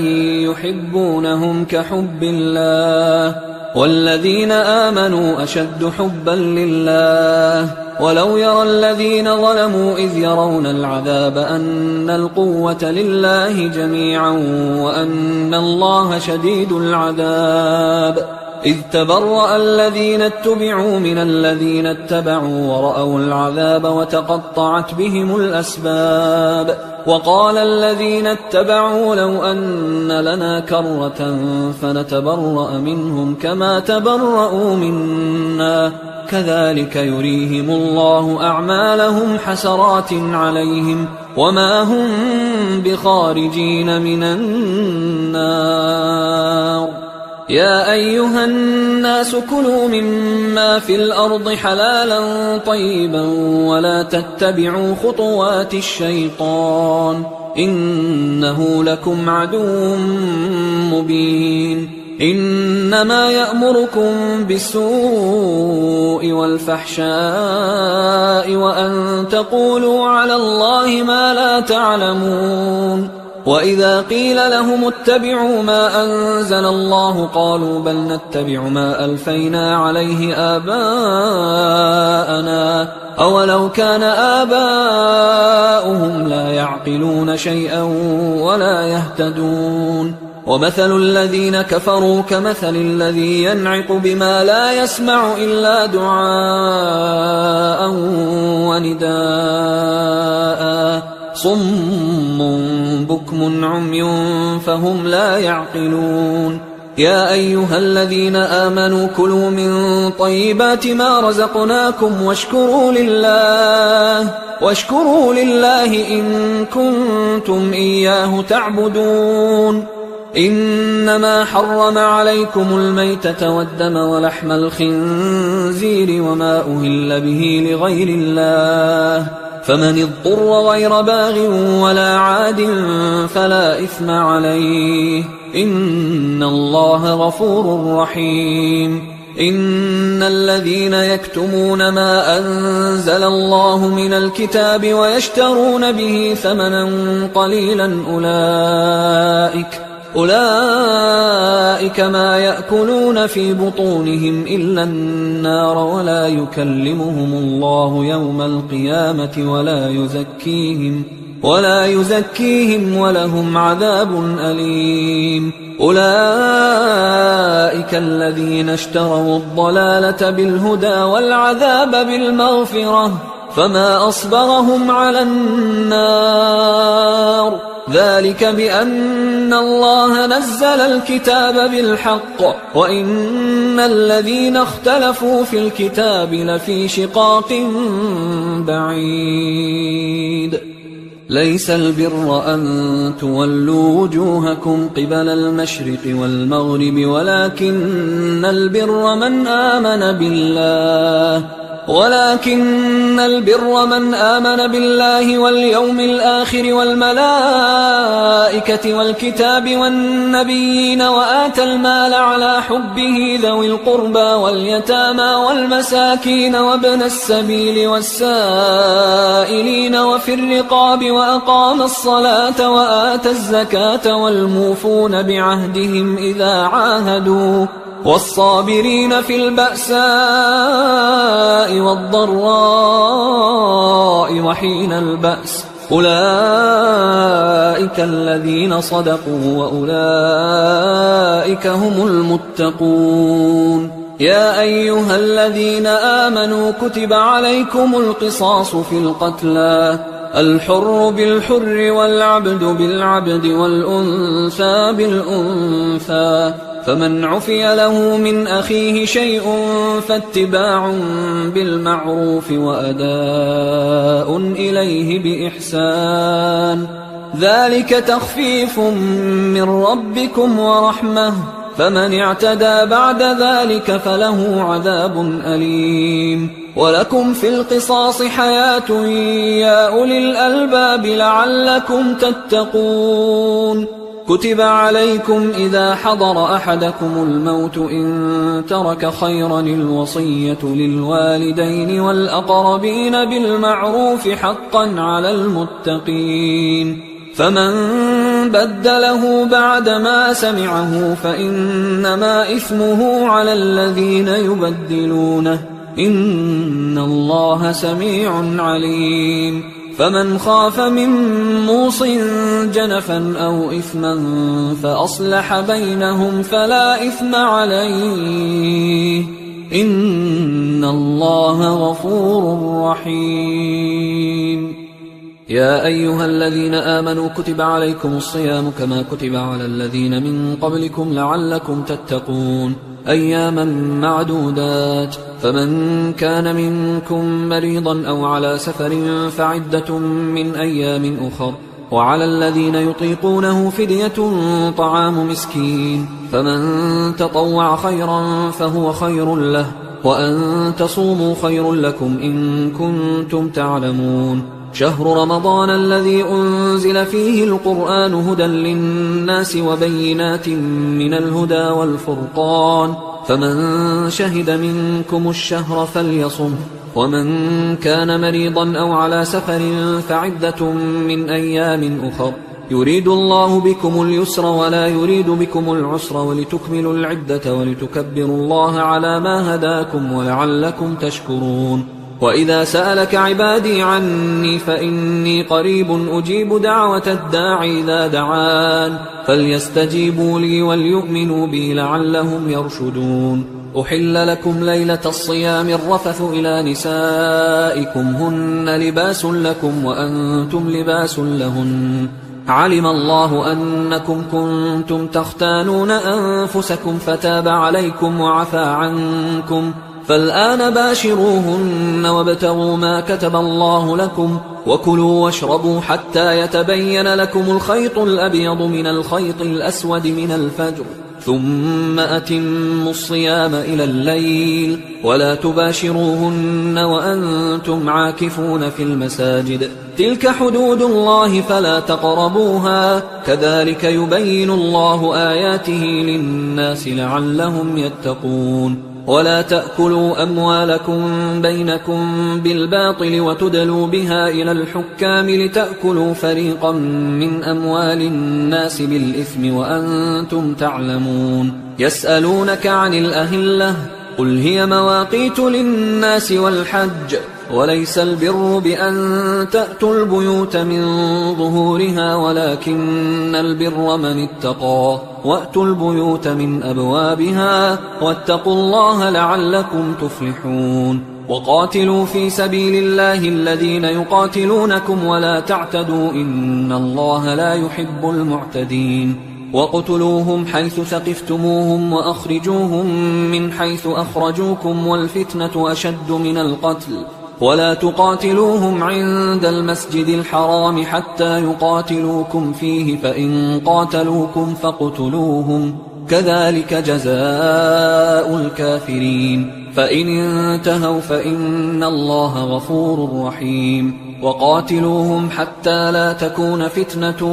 يحبونهم كحب الله والذين آمنوا أشد حبا لله ولو يرى الذين ظلموا إذ يرون العذاب أن القوة لله جميعا وأن الله شديد العذاب إذ تبرأ الذين اتبعوا من الذين اتبعوا ورأوا العذاب وتقطعت بهم الأسباب وقال الذين اتبعوا لو أن لنا كرة فنتبرأ منهم كما تبرأوا منا كذلك يريهم الله أعمالهم حسرات عليهم وما هم بخارجين من النار. يا أيها الناس كلوا مما في الأرض حلالا طيبا ولا تتبعوا خطوات الشيطان إنه لكم عدو مبين. إنما يأمركم بالسوء والفحشاء وأن تقولوا على الله ما لا تعلمون. وإذا قيل لهم اتبعوا ما أنزل الله قالوا بل نتبع ما ألفينا عليه آباءنا أولو كان آباؤهم لا يعقلون شيئا ولا يهتدون. ومثل الذين كفروا كمثل الذي ينعق بما لا يسمع إلا دعاء ونداء صم بكم عمي فهم لا يعقلون. يا أيها الذين آمنوا كلوا من طيبات ما رزقناكم واشكروا لله إن كنتم إياه تعبدون. إنما حرم عليكم الميتة والدم ولحم الخنزير وما أهل به لغير الله فمن اضطر غير باغ ولا عاد فلا إثم عليه إن الله غفور رحيم. إن الذين يكتمون ما أنزل الله من الكتاب ويشترون به ثمنا قليلا أولئك ما يأكلون في بطونهم إلا النار ولا يكلمهم الله يوم القيامة ولا يزكيهم ولهم عذاب أليم. أولئك الذين اشتروا الضلالة بالهدى والعذاب بالمغفرة فما أصبرهم على النار ذلك بأن الله نزل الكتاب بالحق وإن الذين اختلفوا في الكتاب لفي شقاق بعيد. ليس البر أن تولوا وجوهكم قبل المشرق والمغرب ولكن البر من آمن بالله واليوم الآخر والملائكة والكتاب والنبيين وآتى المال على حبه ذوي القربى واليتامى والمساكين وابن السبيل والسائلين وفي الرقاب وأقام الصلاة وآتى الزكاة والموفون بعهدهم إذا عاهدوا والصابرين في البأساء والضراء وحين البأس أولئك الذين صدقوا وأولئك هم المتقون. يا أيها الذين آمنوا كتب عليكم القصاص في القتلى الحر بالحر والعبد بالعبد والأنثى بالأنثى فمن عفي له من أخيه شيء فاتباع بالمعروف وأداء إليه بإحسان ذلك تخفيف من ربكم ورحمة فمن اعتدى بعد ذلك فله عذاب أليم. ولكم في القصاص حياة يا أولي الألباب لعلكم تتقون. كتب عليكم إذا حضر أحدكم الموت إن ترك خيرا الوصية للوالدين والأقربين بالمعروف حقا على المتقين فمن بدله بعدما سمعه فإنما إثمه على الذين يبدلونه إن الله سميع عليم. فمن خاف من موص جنفا أو إثما فأصلح بينهم فلا إثم عليه إن الله غفور رحيم. يا أيها الذين آمنوا كتب عليكم الصيام كما كتب على الذين من قبلكم لعلكم تتقون أياما معدودات فمن كان منكم مريضا أو على سفر فعدة من أيام أخر وعلى الذين يطيقونه فدية طعام مسكين فمن تطوع خيرا فهو خير له وأن تصوموا خير لكم إن كنتم تعلمون شهر رمضان الذي أنزل فيه القرآن هدى للناس وبينات من الهدى والفرقان فمن شهد منكم الشهر فليصم ومن كان مريضا أو على سفر فعدة من أيام أخر يريد الله بكم اليسر ولا يريد بكم العسر ولتكملوا العدة ولتكبروا الله على ما هداكم ولعلكم تشكرون وإذا سألك عبادي عني فإني قريب أجيب دعوة الداعي إذا دعان فليستجيبوا لي وليؤمنوا بي لعلهم يرشدون أحل لكم ليلة الصيام الرفث إلى نسائكم هن لباس لكم وأنتم لباس لهن علم الله أنكم كنتم تختانون أنفسكم فتاب عليكم وعفى عنكم فالآن باشروهن وابتغوا ما كتب الله لكم وكلوا واشربوا حتى يتبين لكم الخيط الأبيض من الخيط الأسود من الفجر ثم أتموا الصيام إلى الليل ولا تباشروهن وأنتم عاكفون في المساجد تلك حدود الله فلا تقربوها كذلك يبين الله آياته للناس لعلهم يتقون ولا تأكلوا أموالكم بينكم بالباطل وتدلوا بها إلى الحكام لتأكلوا فريقا من أموال الناس بالإثم وأنتم تعلمون يسألونك عن الأهلة قل هي مواقيت للناس والحج وليس البر بأن تأتوا البيوت من ظهورها ولكن البر من اتقى وأتوا البيوت من أبوابها واتقوا الله لعلكم تفلحون وقاتلوا في سبيل الله الذين يقاتلونكم ولا تعتدوا إن الله لا يحب المعتدين وقتلوهم حيث ثقفتموهم وأخرجوهم من حيث أخرجوكم والفتنة أشد من القتل ولا تقاتلوهم عند المسجد الحرام حتى يقاتلوكم فيه فإن قاتلوكم فاقتلوهم كذلك جزاء الكافرين فإن انتهوا فإن الله غفور رحيم وقاتلوهم حتى لا تكون فتنة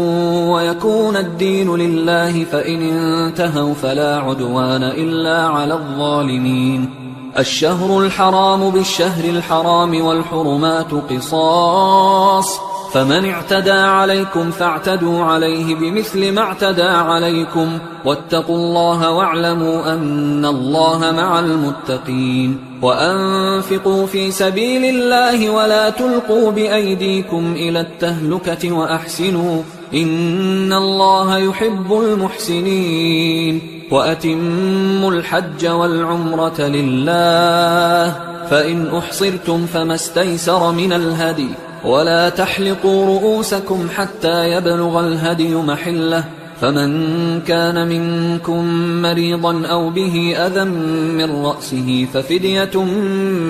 ويكون الدين لله فإن انتهوا فلا عدوان إلا على الظالمين الشهر الحرام بالشهر الحرام والحرمات قصاص فمن اعتدى عليكم فاعتدوا عليه بمثل ما اعتدى عليكم واتقوا الله واعلموا أن الله مع المتقين وأنفقوا في سبيل الله ولا تلقوا بأيديكم إلى التهلكة وأحسنوا إن الله يحب المحسنين وأتموا الحج والعمرة لله فإن أحصرتم فما استيسر من الهدي ولا تحلقوا رؤوسكم حتى يبلغ الهدي محله فمن كان منكم مريضا أو به أذى من رأسه ففدية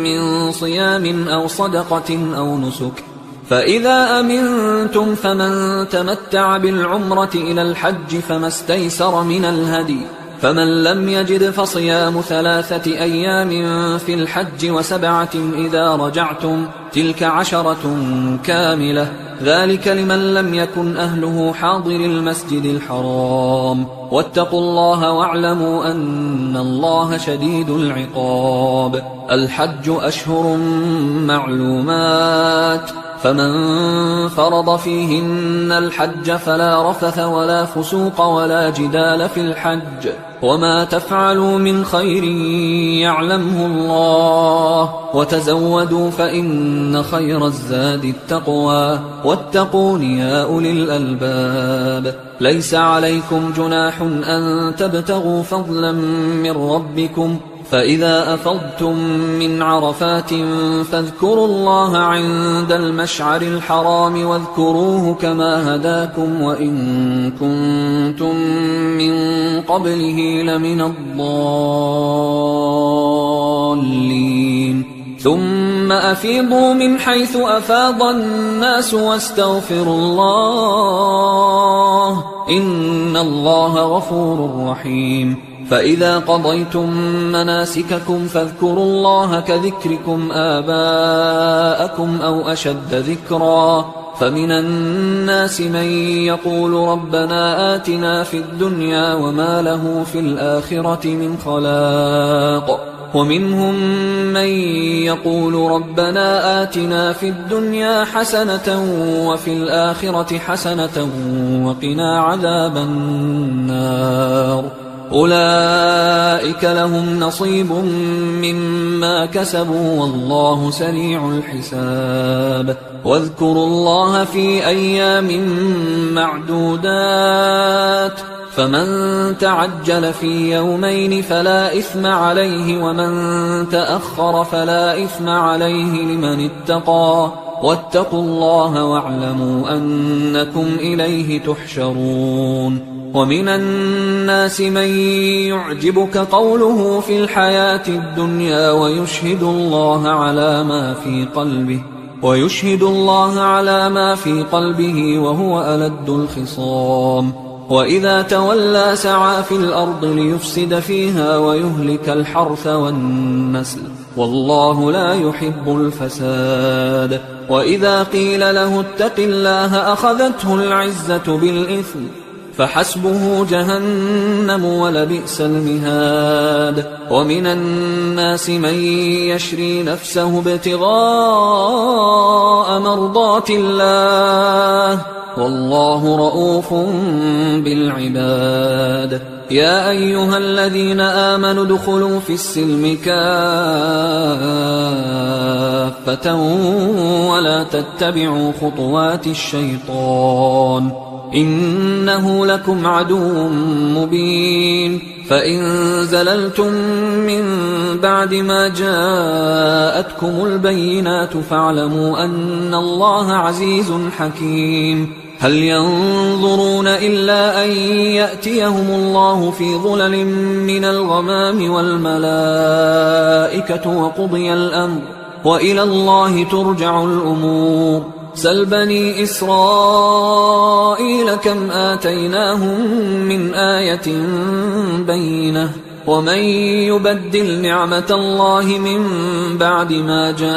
من صيام أو صدقة أو نسك فإذا أمنتم فمن تمتع بالعمرة إلى الحج فما استيسر من الهدي فمن لم يجد فصيام 3 أيام في الحج و7 إذا رجعتم تلك 10 كاملة ذلك لمن لم يكن أهله حاضر المسجد الحرام واتقوا الله واعلموا أن الله شديد العقاب الحج أشهر معلومات فمن فرض فيهن الحج فلا رفث ولا فسوق ولا جدال في الحج وما تفعلوا من خير يعلمه الله وتزودوا فإن خير الزاد التقوى واتقون يا أولي الألباب ليس عليكم جناح أن تبتغوا فضلا من ربكم فإذا أفضتم من عرفات فاذكروا الله عند المشعر الحرام واذكروه كما هداكم وإن كنتم من قبله لمن الضالين ثم أفيضوا من حيث أفاض الناس واستغفروا الله إن الله غفور رحيم فإذا قضيتم مناسككم فاذكروا الله كذكركم آباءكم أو أشد ذكرا فمن الناس من يقول ربنا آتنا في الدنيا وما له في الآخرة من خلاق ومنهم من يقول ربنا آتنا في الدنيا حسنة وفي الآخرة حسنة وقنا عذاب النار أولئك لهم نصيب مما كسبوا والله سريع الحساب واذكروا الله في أيام معدودات فمن تعجل في يومين فلا إثم عليه ومن تأخر فلا إثم عليه لمن اتقى واتقوا الله واعلموا أنكم إليه تحشرون ومن الناس من يعجبك قوله في الحياة الدنيا ويشهد الله على ما في قلبه وهو ألد الخصام وإذا تولى سعى في الأرض ليفسد فيها ويهلك الحرث والنسل والله لا يحب الفساد وإذا قيل له اتق الله أخذته العزة بالإثم فحسبه جهنم ولبئس المهاد ومن الناس من يشري نفسه ابتغاء مرضات الله والله رؤوف بالعباد يا أيها الذين آمنوا ادخلوا في السلم كافة ولا تتبعوا خطوات الشيطان إنه لكم عدو مبين فإن زللتم من بعد ما جاءتكم البينات فاعلموا أن الله عزيز حكيم هل ينظرون إلا أن يأتيهم الله في ظلل من الغمام والملائكة وقضي الأمر وإلى الله ترجع الأمور سل بني إسرائيل كم آتيناهم من آية بينة ومن يبدل نعمة الله من بعد ما جاءته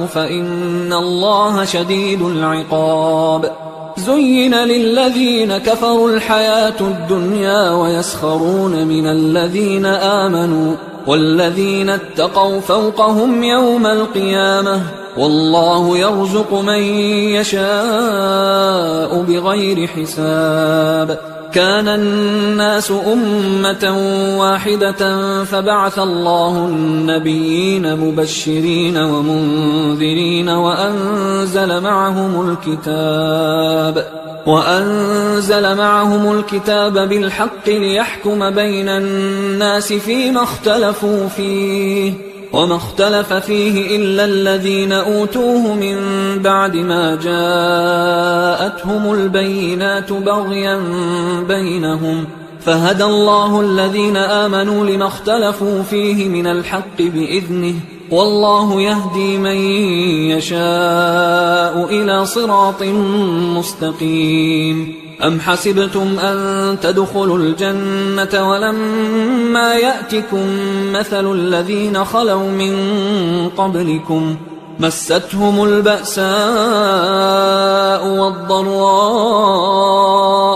فإن الله شديد العقاب زين للذين كفروا الحياة الدنيا ويسخرون من الذين آمنوا والذين اتقوا فوقهم يوم القيامة والله يرزق من يشاء بغير حساب كان الناس أمة واحدة فبعث الله النبيين مبشرين ومنذرين وأنزل معهم الكتاب بالحق ليحكم بين الناس فيما اختلفوا فيه وما اختلف فيه إلا الذين أوتوه من بعد ما جاءتهم البينات بغيا بينهم فهدى الله الذين آمنوا لما اختلفوا فيه من الحق بإذنه والله يهدي من يشاء إلى صراط مستقيم أم حسبتم أن تدخلوا الجنة ولما يأتكم مثل الذين خلوا من قبلكم مستهم البأساء والضراء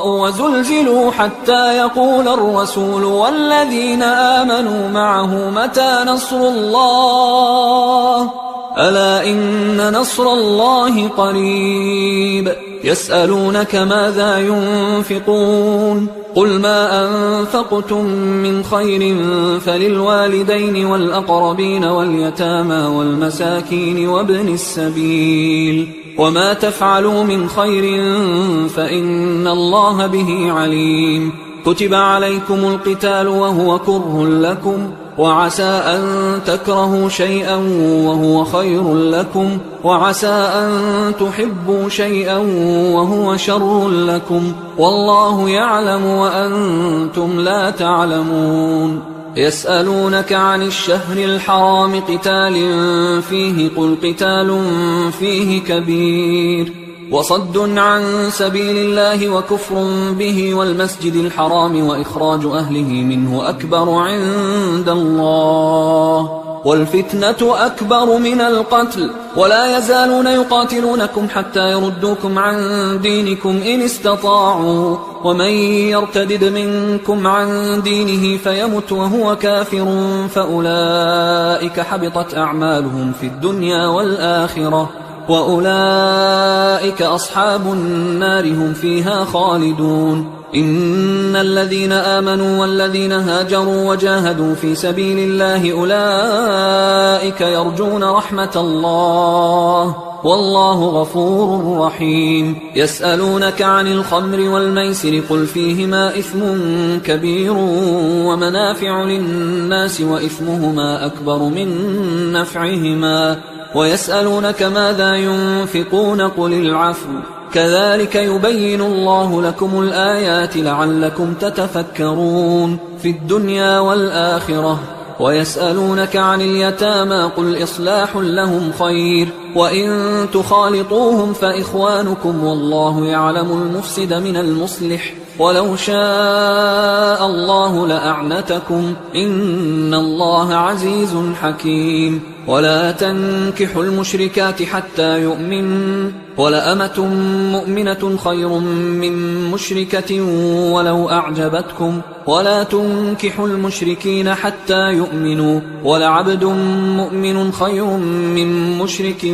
وزلزلوا حتى يقول الرسول والذين آمنوا معه متى نصر الله ألا إن نصر الله قريب يسألونك ماذا ينفقون قل ما أنفقتم من خير فللوالدين والأقربين واليتامى والمساكين وابن السبيل وما تفعلوا من خير فإن الله به عليم كتب عليكم القتال وهو كره لكم، وعسى أن تكرهوا شيئا وهو خير لكم، وعسى أن تحبوا شيئا وهو شر لكم، والله يعلم وأنتم لا تعلمون. يسألونك عن الشهر الحرام قتال فيه، قل قتال فيه كبير، وصد عن سبيل الله وكفر به والمسجد الحرام وإخراج أهله منه أكبر عند الله، والفتنة أكبر من القتل، ولا يزالون يقاتلونكم حتى يردوكم عن دينكم إن استطاعوا، ومن يرتدد منكم عن دينه فيمت وهو كافر فأولئك حبطت أعمالهم في الدنيا والآخرة، وأولئك أصحاب النار هم فيها خالدون. إن الذين آمنوا والذين هاجروا وجاهدوا في سبيل الله أولئك يرجون رحمة الله، والله غفور رحيم. يسألونك عن الخمر والميسر قل فيهما إثم كبير ومنافع للناس وإثمهما أكبر من نفعهما، ويسألونك ماذا ينفقون قل العفو، كذلك يبين الله لكم الآيات لعلكم تتفكرون في الدنيا والآخرة. ويسألونك عن اليتامى قل إصلاح لهم خير، وإن تخالطوهم فإخوانكم والله يعلم المفسد من المصلح، ولو شاء الله لأعنتكم إن الله عزيز حكيم. ولا تنكحوا المشركات حتى يؤمن، ولأمة مؤمنة خير من مشركة ولو أعجبتكم، ولا تنكحوا المشركين حتى يؤمنوا، ولعبد مؤمن خير من مشرك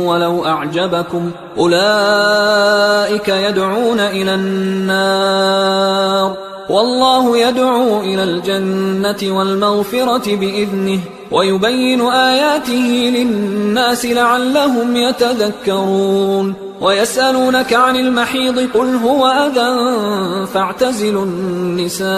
ولو أعجبكم، أولئك يدعون إلى النار والله يدعو إلى الجنة والمغفرة بإذنه، ويبين آياته للناس لعلهم يتذكرون. ويسألونك عن المحيض قل هو أذى فاعتزلوا النساء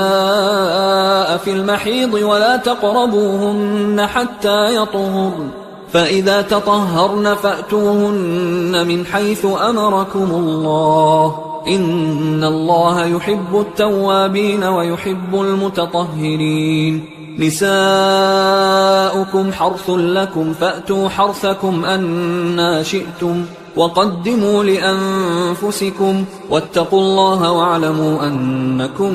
في المحيض ولا تقربوهن حتى يطهرن، فإذا تطهرن فأتوهن من حيث أمركم الله، إن الله يحب التوابين ويحب المتطهرين. نساؤكم حرث لكم فأتوا حرثكم أنى شئتم، وقدموا لأنفسكم واتقوا الله واعلموا أنكم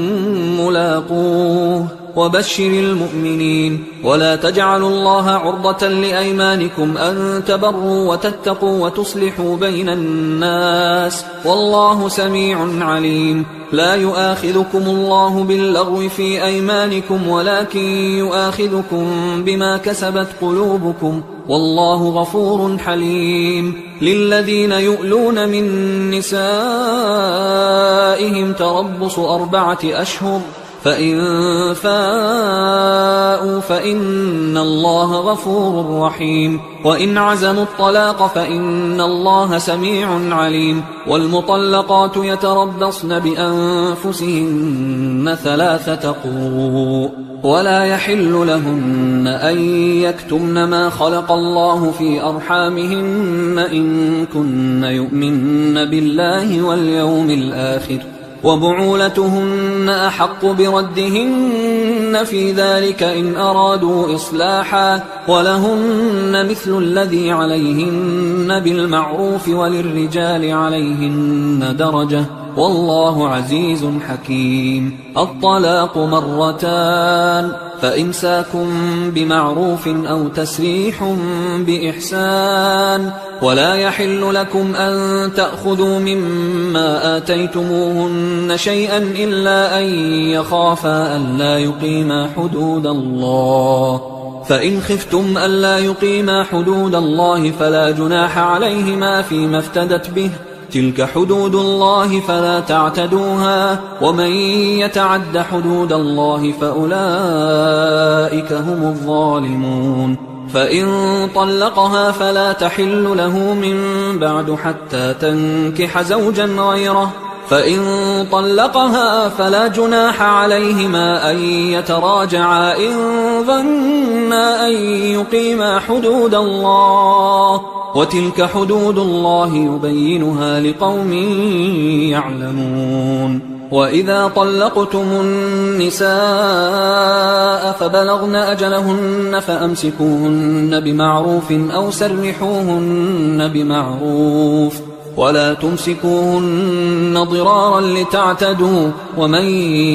ملاقوه، وبشر المؤمنين. ولا تجعلوا الله عرضة لأيمانكم أن تبروا وتتقوا وتصلحوا بين الناس، والله سميع عليم. لا يؤاخذكم الله باللغو في أيمانكم ولكن يؤاخذكم بما كسبت قلوبكم، والله غفور حليم. للذين يؤلون من نسائهم تربص 4 أشهر، فإن فاءوا فإن الله غفور رحيم، وإن عزموا الطلاق فإن الله سميع عليم. والمطلقات يتربصن بأنفسهن 3 قروء، ولا يحل لهن أن يكتمن ما خلق الله في أرحامهن إن كن يؤمن بالله واليوم الآخر، وبعولتهن أحق بردهن في ذلك إن أرادوا إصلاحا، ولهن مثل الذي عليهن بالمعروف وللرجال عليهن درجة، والله عزيز حكيم. الطلاق 2، فإمساكم بمعروف أو تسريح بإحسان، ولا يحل لكم أن تأخذوا مما آتيتموهن شيئا إلا أن يخافا ألا يقيما حدود الله، فإن خفتم ألا يقيما حدود الله فلا جناح عليهما فيما افتدت به، تلك حدود الله فلا تعتدوها، ومن يتعد حدود الله فأولئك هم الظالمون. فإن طلقها فلا تحل له من بعد حتى تنكح زوجا غيره، فإن طلقها فلا جناح عليهما أن يتراجعا إن ظنا أن يقيما حدود الله، وتلك حدود الله يبينها لقوم يعلمون. وإذا طلقتم النساء فبلغن أجلهن فأمسكوهن بمعروف أو سرحوهن بمعروف، ولا تمسكوهن ضرارا لتعتدوا، ومن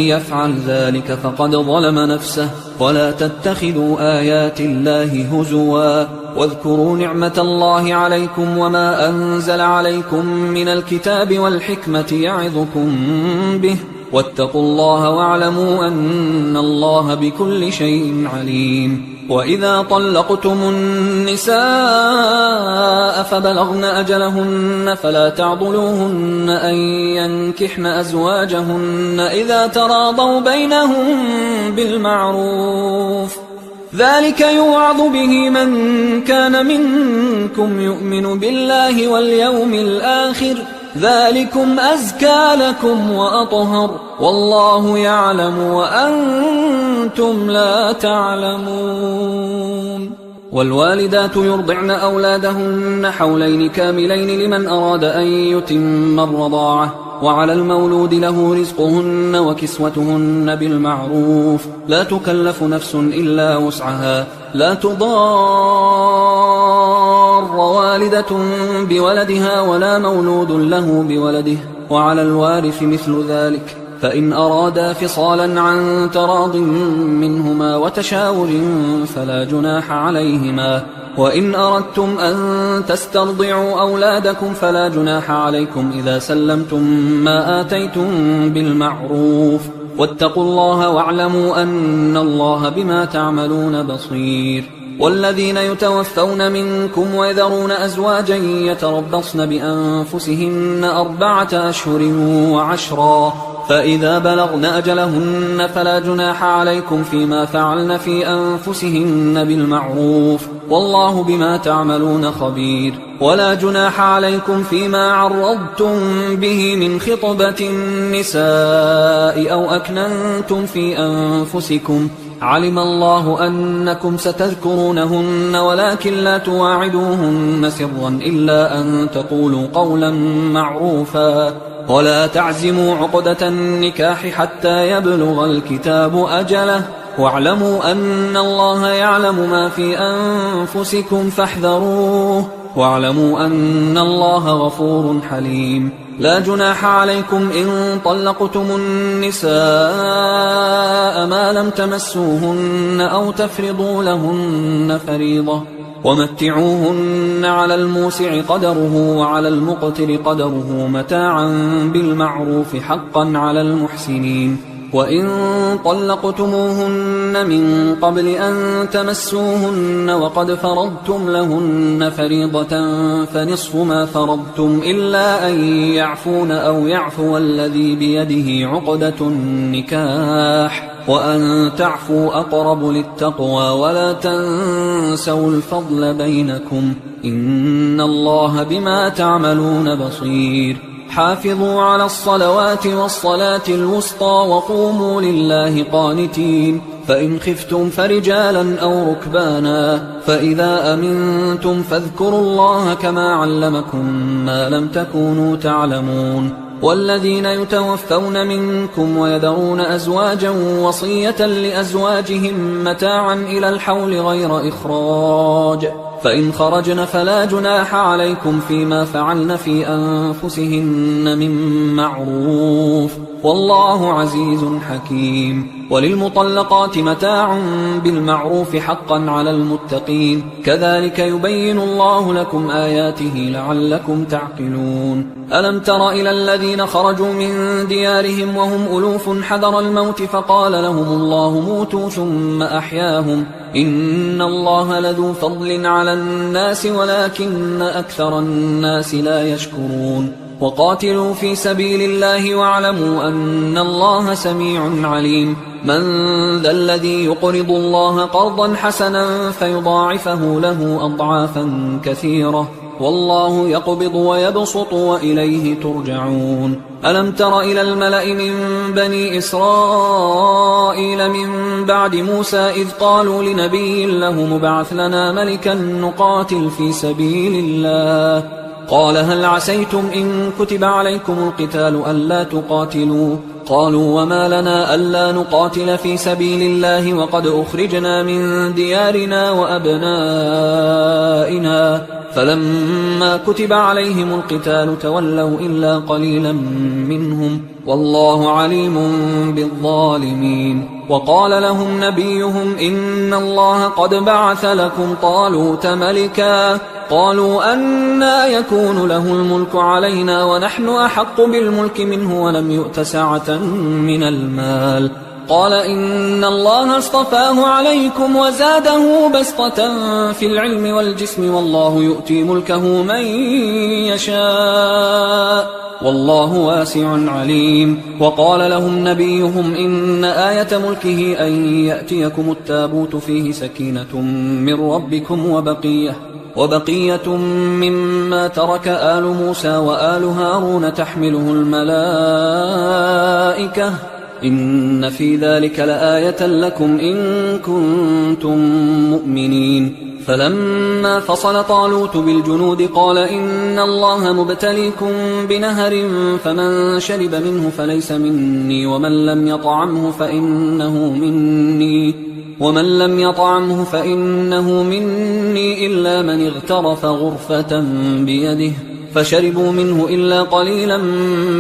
يفعل ذلك فقد ظلم نفسه. ولا تتخذوا آيات الله هزوا، واذكروا نعمة الله عليكم وما أنزل عليكم من الكتاب والحكمة يعظكم به، واتقوا الله واعلموا أن الله بكل شيء عليم. وإذا طلقتم النساء فبلغن أجلهن فلا تعضلوهن أن ينكحن أزواجهن إذا تراضوا بينهم بالمعروف، ذلك يوعظ به من كان منكم يؤمن بالله واليوم الآخر، ذلكم أزكى لكم وأطهر، والله يعلم وأنتم لا تعلمون. والوالدات يرضعن أولادهن حولين كاملين لمن أراد أن يتم الرضاعة، وعلى المولود له رزقهن وكسوتهن بالمعروف، لا تكلف نفس إلا وسعها، لا تضار والدة بولدها ولا مولود له بولده، وعلى الوارث مثل ذلك، فإن أرادا فصالا عن تراض منهما وتشاور فلا جناح عليهما. وإن أردتم أن تسترضعوا أولادكم فلا جناح عليكم إذا سلمتم ما آتيتم بالمعروف، واتقوا الله واعلموا أن الله بما تعملون بصير. والذين يتوفون منكم ويذرون أزواجا يتربصن بأنفسهن 4 أشهر و10، فإذا بلغن أجلهن فلا جناح عليكم فيما فعلن في أنفسهن بالمعروف، والله بما تعملون خبير. ولا جناح عليكم فيما عرضتم به من خطبة النساء أو أكننتم في أنفسكم، علم الله أنكم ستذكرونهن ولكن لا تواعدوهن سرا إلا أن تقولوا قولا معروفا، ولا تعزموا عقدة النكاح حتى يبلغ الكتاب أجله، واعلموا أن الله يعلم ما في أنفسكم فاحذروه، واعلموا أن الله غفور حليم. لا جناح عليكم إن طلقتم النساء ما لم تمسوهن أو تفرضوا لهن فريضة، ومتعوهن على الموسع قدره وعلى المقتر قدره متاعا بالمعروف حقا على المحسنين. وإن طلقتموهن من قبل أن تمسوهن وقد فرضتم لهن فريضة فنصف ما فرضتم إلا أن يعفون أو يعفو الذي بيده عقدة النكاح، وأن تعفوا أقرب للتقوى، ولا تنسوا الفضل بينكم، إن الله بما تعملون بصير. حافظوا على الصلوات والصلاة الوسطى وقوموا لله قانتين، فإن خفتم فرجالا أو ركبانا، فإذا أمنتم فاذكروا الله كما علمكم ما لم تكونوا تعلمون. والذين يتوفون منكم ويذرون أزواجا وصية لأزواجهم متاعا إلى الحول غير إخراج، فإن خرجن فلا جناح عليكم فيما فعلن في أنفسهن من معروف، والله عزيز حكيم. وللمطلقات متاع بالمعروف حقا على المتقين، كذلك يبين الله لكم آياته لعلكم تعقلون. ألم تر إلى الذين خرجوا من ديارهم وهم ألوف حذر الموت فقال لهم الله موتوا ثم أحياهم، إن الله لذو فضل على الناس ولكن أكثر الناس لا يشكرون. وقاتلوا في سبيل الله واعلموا أن الله سميع عليم. من ذا الذي يقرض الله قرضا حسنا فيضاعفه له أضعافا كثيرة والله يقبض ويبسط وإليه ترجعون. ألم تر إلى الملأ من بني إسرائيل من بعد موسى إذ قالوا لنبي له مبعث لنا ملكا نقاتل في سبيل الله قال هل عسيتم إن كتب عليكم القتال ألا تقاتلوا قالوا وما لنا ألا نقاتل في سبيل الله وقد أخرجنا من ديارنا وأبنائنا فلما كتب عليهم القتال تولوا إلا قليلا منهم والله عليم بالظالمين. وقال لهم نبيهم إن الله قد بعث لكم طالوت ملكا قالوا أنى يكون له الملك علينا ونحن أحق بالملك منه ولم يؤت سعة من المال قال إن الله اصطفاه عليكم وزاده بسطة في العلم والجسم والله يؤتي ملكه من يشاء والله واسع عليم. وقال لهم نبيهم إن آية ملكه أن يأتيكم التابوت فيه سكينة من ربكم وبقية مما ترك آل موسى وآل هارون تحمله الملائكة إن في ذلك لآية لكم إن كنتم مؤمنين. فلما فصل طالوت بالجنود قال إن الله مبتليكم بنهر فمن شرب منه فليس مني ومن لم يطعمه فإنه مني إلا من اغترف غرفة بيده فشربوا منه إلا قليلا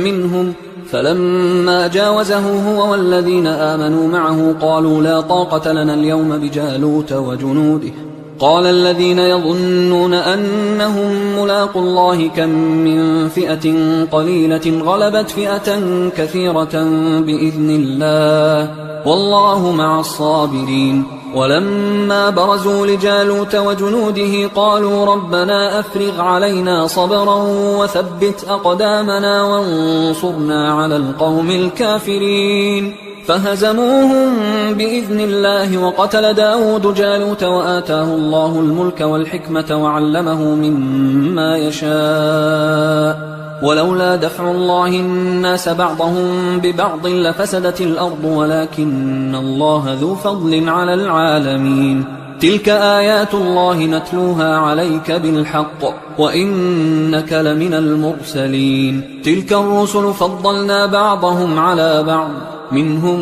منهم فلما جاوزه هو والذين آمنوا معه قالوا لا طاقة لنا اليوم بجالوت وجنوده قال الذين يظنون أنهم ملاقوا الله كم من فئة قليلة غلبت فئة كثيرة بإذن الله والله مع الصابرين. ولما برزوا لجالوت وجنوده قالوا ربنا أفرغ علينا صبرا وثبت أقدامنا وانصرنا على القوم الكافرين فهزموهم بإذن الله. وقتل داود جالوت وآتاه الله الملك والحكمة وعلمه مما يشاء ولولا دفع الله الناس بعضهم ببعض لفسدت الأرض ولكن الله ذو فضل على العالمين. تلك آيات الله نتلوها عليك بالحق وإنك لمن المرسلين. تلك الرسل فضلنا بعضهم على بعض منهم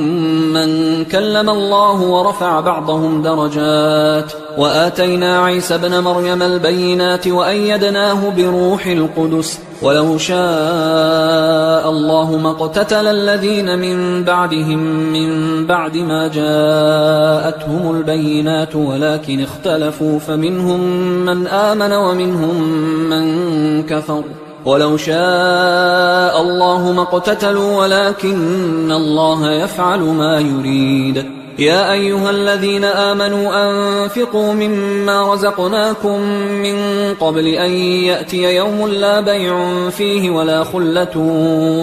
من كلم الله ورفع بعضهم درجات وآتينا عيسى ابن مريم البينات وأيدناه بروح القدس ولو شاء الله ما اقتتل الذين من بعدهم من بعد ما جاءتهم البينات ولكن اختلفوا فمنهم من آمن ومنهم من كفر ولو شاء الله ما اقتتلوا ولكن الله يفعل ما يريد. يا أيها الذين آمنوا أنفقوا مما رزقناكم من قبل أن يأتي يوم لا بيع فيه ولا خلة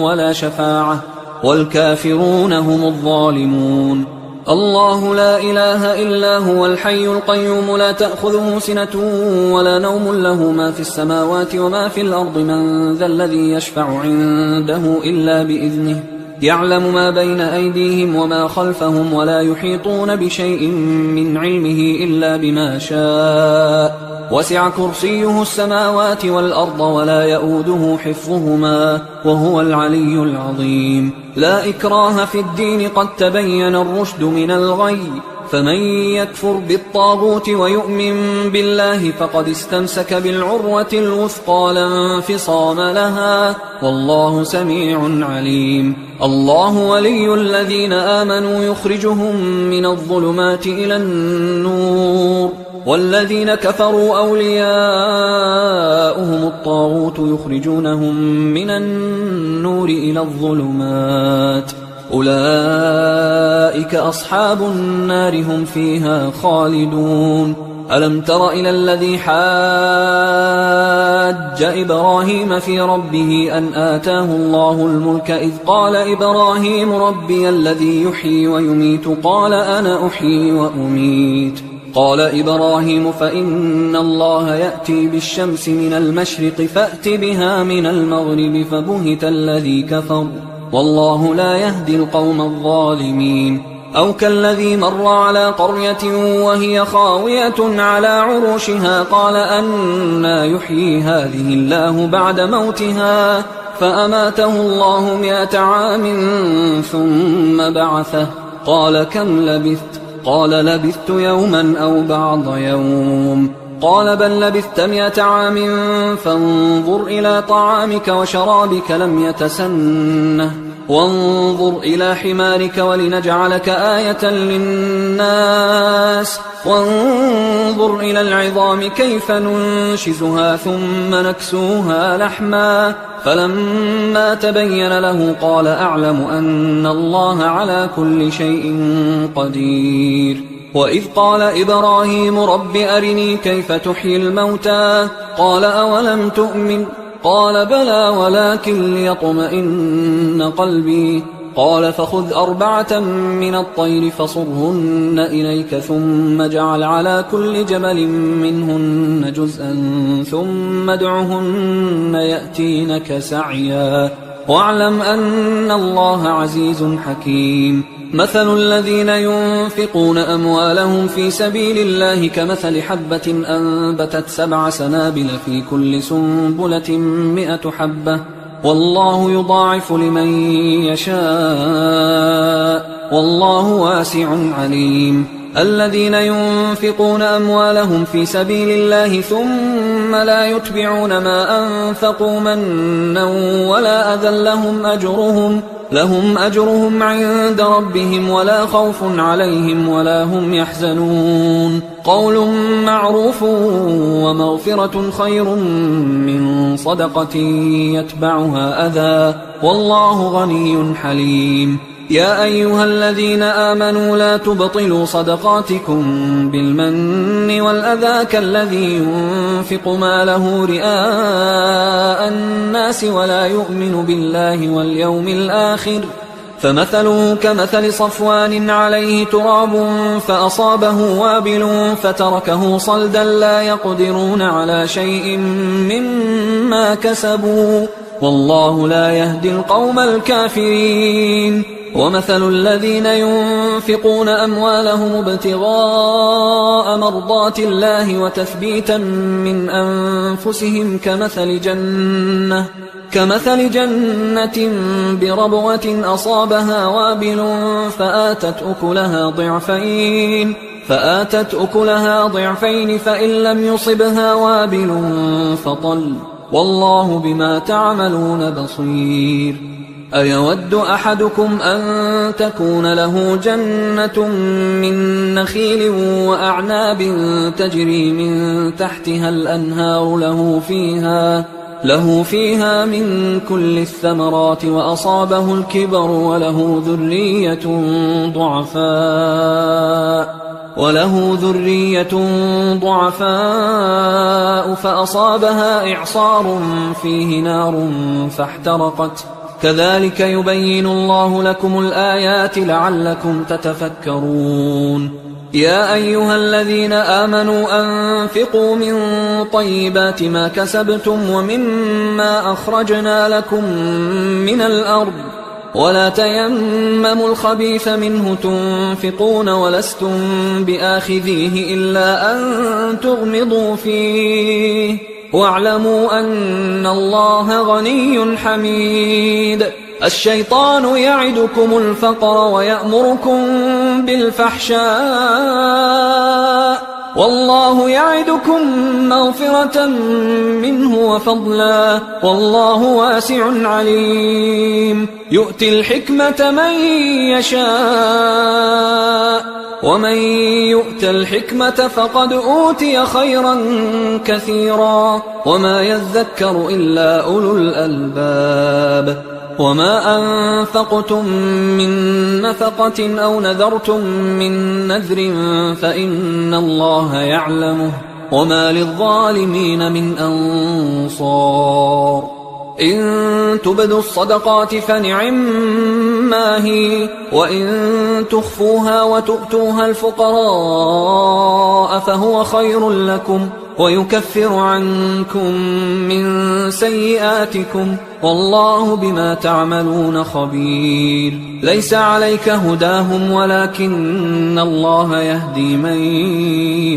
ولا شفاعة والكافرون هم الظالمون. الله لا إله إلا هو الحي القيوم لا تأخذه سنة ولا نوم له ما في السماوات وما في الأرض من ذا الذي يشفع عنده إلا بإذنه يعلم ما بين أيديهم وما خلفهم ولا يحيطون بشيء من علمه إلا بما شاء وسع كرسيه السماوات والأرض ولا يؤوده حفظهما وهو العلي العظيم. لا إكراه في الدين قد تبين الرشد من الغي فمن يكفر بالطاغوت ويؤمن بالله فقد استمسك بالعروة الوثقى لا انفصام لها والله سميع عليم. الله ولي الذين آمنوا يخرجهم من الظلمات إلى النور والذين كفروا أولياؤهم الطاغوت يخرجونهم من النور إلى الظلمات أولئك أصحاب النار هم فيها خالدون. ألم تر إلى الذي حاج إبراهيم في ربه أن آتاه الله الملك إذ قال إبراهيم ربي الذي يحيي ويميت قال أنا أحيي وأميت قال إبراهيم فإن الله يأتي بالشمس من المشرق فأت بها من المغرب فبهت الذي كفر والله لا يهدي القوم الظالمين. أو كالذي مر على قرية وهي خاوية على عروشها قال أنى يحيي هذه الله بعد موتها فأماته الله 100 عام ثم بعثه قال كم لبثت؟ قال لبثت يوما أو بعض يوم. قال بل لبثت 100 عام فانظر إلى طعامك وشرابك لم يتسنه وانظر إلى حمارك ولنجعلك آية للناس وانظر إلى العظام كيف ننشزها ثم نكسوها لحما فلما تبين له قال أعلم أن الله على كل شيء قدير. وإذ قال إبراهيم رب أرني كيف تحيي الموتى قال أولم تؤمن قال بلى ولكن ليطمئن قلبي قال فخذ 4 من الطير فصرهن إليك ثم اجعل على كل جبل منهن جزءا ثم ادعهن يأتينك سعيا واعلم أن الله عزيز حكيم. مثل الذين ينفقون أموالهم في سبيل الله كمثل حبة أنبتت 7 سنابل في كل سنبلة 100 حبة والله يضاعف لمن يشاء والله واسع عليم. الذين ينفقون أموالهم في سبيل الله ثم لا يتبعون ما أنفقوا منا ولا أذى لهم أجرهم عند ربهم ولا خوف عليهم ولا هم يحزنون. قول معروف ومغفرة خير من صدقة يتبعها أذى والله غني حليم. يا أيها الذين آمنوا لا تبطلوا صدقاتكم بالمن والأذى كالذي ينفق ماله رئاء الناس ولا يؤمن بالله واليوم الآخر فمثله كمثل صفوان عليه تراب فأصابه وابل فتركه صلدا لا يقدرون على شيء مما كسبوا والله لا يهدي القوم الكافرين. ومثل الذين ينفقون أموالهم ابتغاء مرضات الله وتثبيتا من أنفسهم كمثل جنة بربوة أصابها وابل فآتت أكلها ضعفين فإن لم يصبها وابل فطل والله بما تعملون بصير. أيود أحدكم أن تكون له جنة من نخيل وأعناب تجري من تحتها الأنهار له فيها من كل الثمرات وأصابه الكبر وله ذرية ضعفاء فأصابها إعصار فيه نار فاحترقت كذلك يبين الله لكم الآيات لعلكم تتفكرون. يا أيها الذين آمنوا أنفقوا من طيبات ما كسبتم ومما أخرجنا لكم من الأرض ولا تيمموا الخبيث منه تنفقون ولستم بآخذيه إلا أن تغمضوا فيه واعلموا أن الله غني حميد. الشيطان يعدكم الفقر ويأمركم بالفحشاء والله يعدكم مغفرة منه وفضلا والله واسع عليم. يؤتي الحكمة من يشاء ومن يؤت الحكمة فقد أوتي خيرا كثيرا وما يذكر إلا أولو الألباب. وما أنفقتم من نفقة أو نذرتم من نذر فإن الله يعلمه وما للظالمين من أنصار. إن تبدوا الصدقات فنعما هي، وإن تخفوها وتؤتوها الفقراء فهو خير لكم ويكفر عنكم من سيئاتكم والله بما تعملون خبير. ليس عليك هداهم ولكن الله يهدي من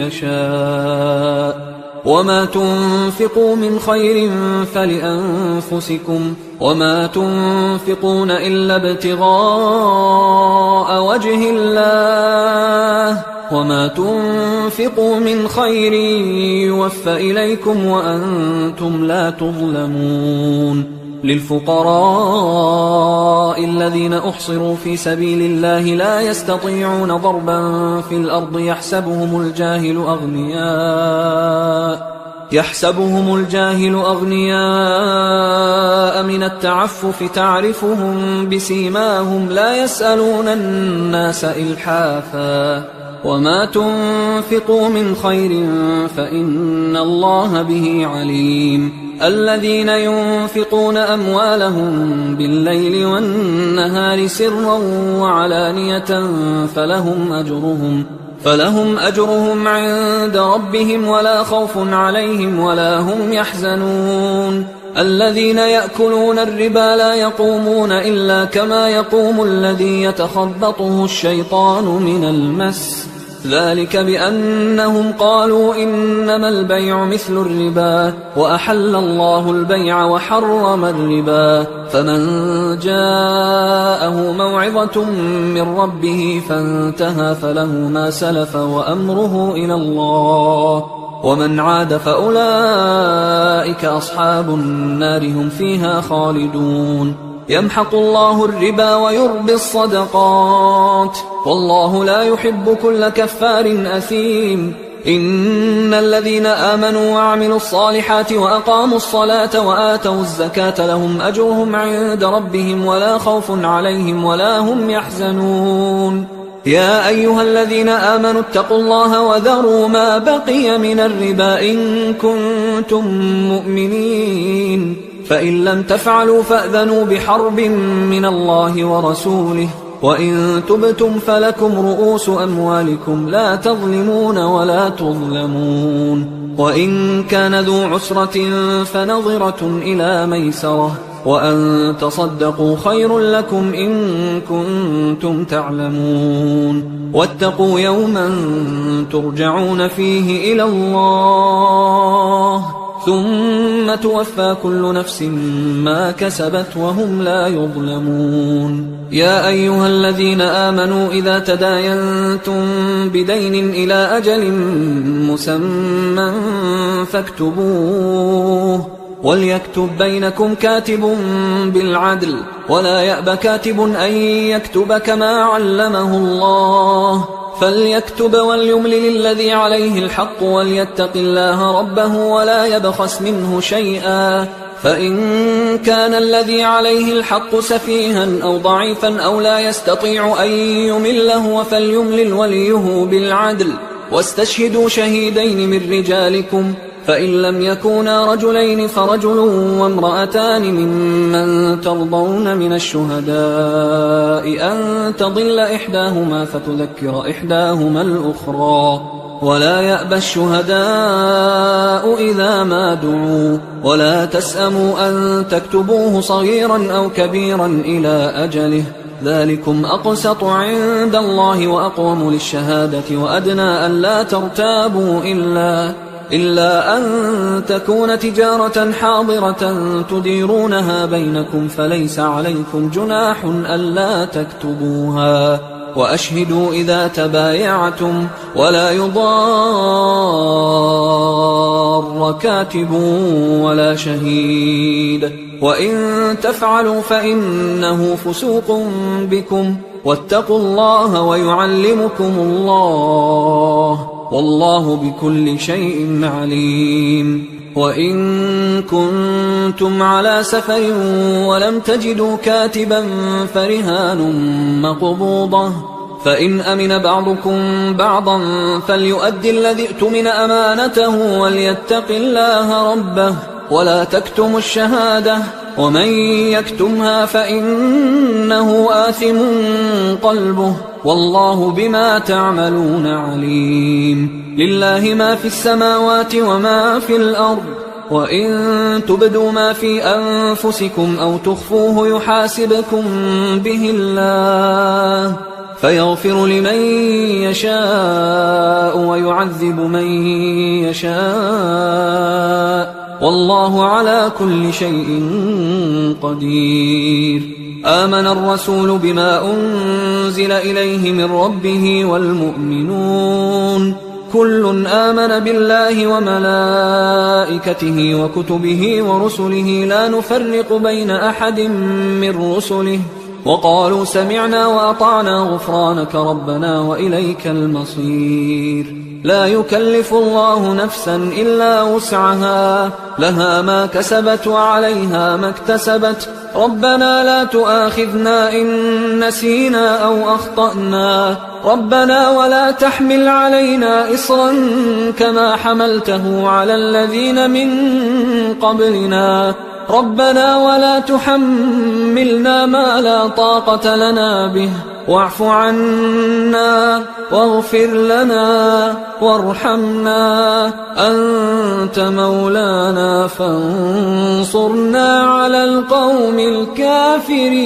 يشاء. وما تنفقوا من خير فلأنفسكم وما تنفقون إلا ابتغاء وجه الله وما تنفقوا من خير يوفى إليكم وأنتم لا تظلمون. للفقراء الذين أحصروا في سبيل الله لا يستطيعون ضربا في الأرض يحسبهم الجاهل أغنياء من التعفف تعرفهم بسيماهم لا يسألون الناس إلحافا. وما تنفقوا من خير فإن الله به عليم. الذين ينفقون أموالهم بالليل والنهار سرا وعلانية فلهم أجرهم عند ربهم ولا خوف عليهم ولا هم يحزنون. الذين يأكلون الربا لا يقومون إلا كما يقوم الذي يتخبطه الشيطان من المس، ذلك بأنهم قالوا إنما البيع مثل الربا وأحل الله البيع وحرم الربا. فمن جاءه موعظة من ربه فانتهى فله ما سلف وأمره إلى الله ومن عاد فأولئك أصحاب النار هم فيها خالدون. يمحق الله الربا ويربي الصدقات والله لا يحب كل كفار أثيم. إن الذين آمنوا وعملوا الصالحات وأقاموا الصلاة وآتوا الزكاة لهم أجرهم عند ربهم ولا خوف عليهم ولا هم يحزنون. يا أيها الذين آمنوا اتقوا الله وذروا ما بقي من الربا إن كنتم مؤمنين، فإن لم تفعلوا فأذنوا بحرب من الله ورسوله، وإن تبتم فلكم رؤوس أموالكم لا تظلمون ولا تظلمون. وإن كان ذو عسرة فنظرة إلى ميسرة وأن تصدقوا خير لكم إن كنتم تعلمون. واتقوا يوما ترجعون فيه إلى الله ثم توفى كل نفس ما كسبت وهم لا يظلمون. يا أيها الذين آمنوا إذا تداينتم بدين إلى أجل مسمى فاكتبوه وليكتب بينكم كاتب بالعدل ولا يأب كاتب أن يكتب كما علمه الله، فليكتب وليملل الذي عليه الحق وليتق الله ربه ولا يبخس منه شيئا، فإن كان الذي عليه الحق سفيها أو ضعيفا أو لا يستطيع أن يمله فليملل وليه بالعدل، واستشهدوا شهيدين من رجالكم، فإن لم يكونا رجلين فرجل وامرأتان ممن ترضون من الشهداء أن تضل إحداهما فتذكر إحداهما الأخرى، ولا يأبى الشهداء إذا ما دعوا، ولا تسأموا أن تكتبوه صغيرا أو كبيرا إلى أجله، ذلكم أقسط عند الله وأقوم للشهادة وأدنى أن لا ترتابوا إلا أن تكون تجارة حاضرة تديرونها بينكم فليس عليكم جناح ألا تكتبوها، وأشهدوا إذا تبايعتم ولا يضار كاتب ولا شهيد، وإن تفعلوا فإنه فسوق بكم، واتقوا الله ويعلمكم الله والله بكل شيء عليم. وإن كنتم على سفر ولم تجدوا كاتبا فرهان مقبوضة، فإن أمن بعضكم بعضا فليؤدي الذي اؤتمن أمانته وليتق الله ربه، ولا تكتموا الشهادة ومن يكتمها فإنه آثم قلبه والله بما تعملون عليم. لله ما في السماوات وما في الأرض، وإن تبدوا ما في أنفسكم أو تخفوه يحاسبكم به الله فيغفر لمن يشاء ويعذب من يشاء والله على كل شيء قدير. آمن الرسول بما أنزل إليه من ربه والمؤمنون كل آمن بالله وملائكته وكتبه ورسله لا نفرق بين أحد من رسله وقالوا سمعنا وأطعنا غفرانك ربنا وإليك المصير. لا يكلف الله نفسا إلا وسعها لها ما كسبت وعليها ما اكتسبت ربنا لا تؤاخذنا إن نسينا أو أخطأنا ربنا ولا تحمل علينا إصرا كما حملته على الذين من قبلنا ربنا ولا تحملنا ما لا طاقة لنا به واعف عنا واغفر لنا وارحمنا أنت مولانا فانصرنا على القوم الكافرين.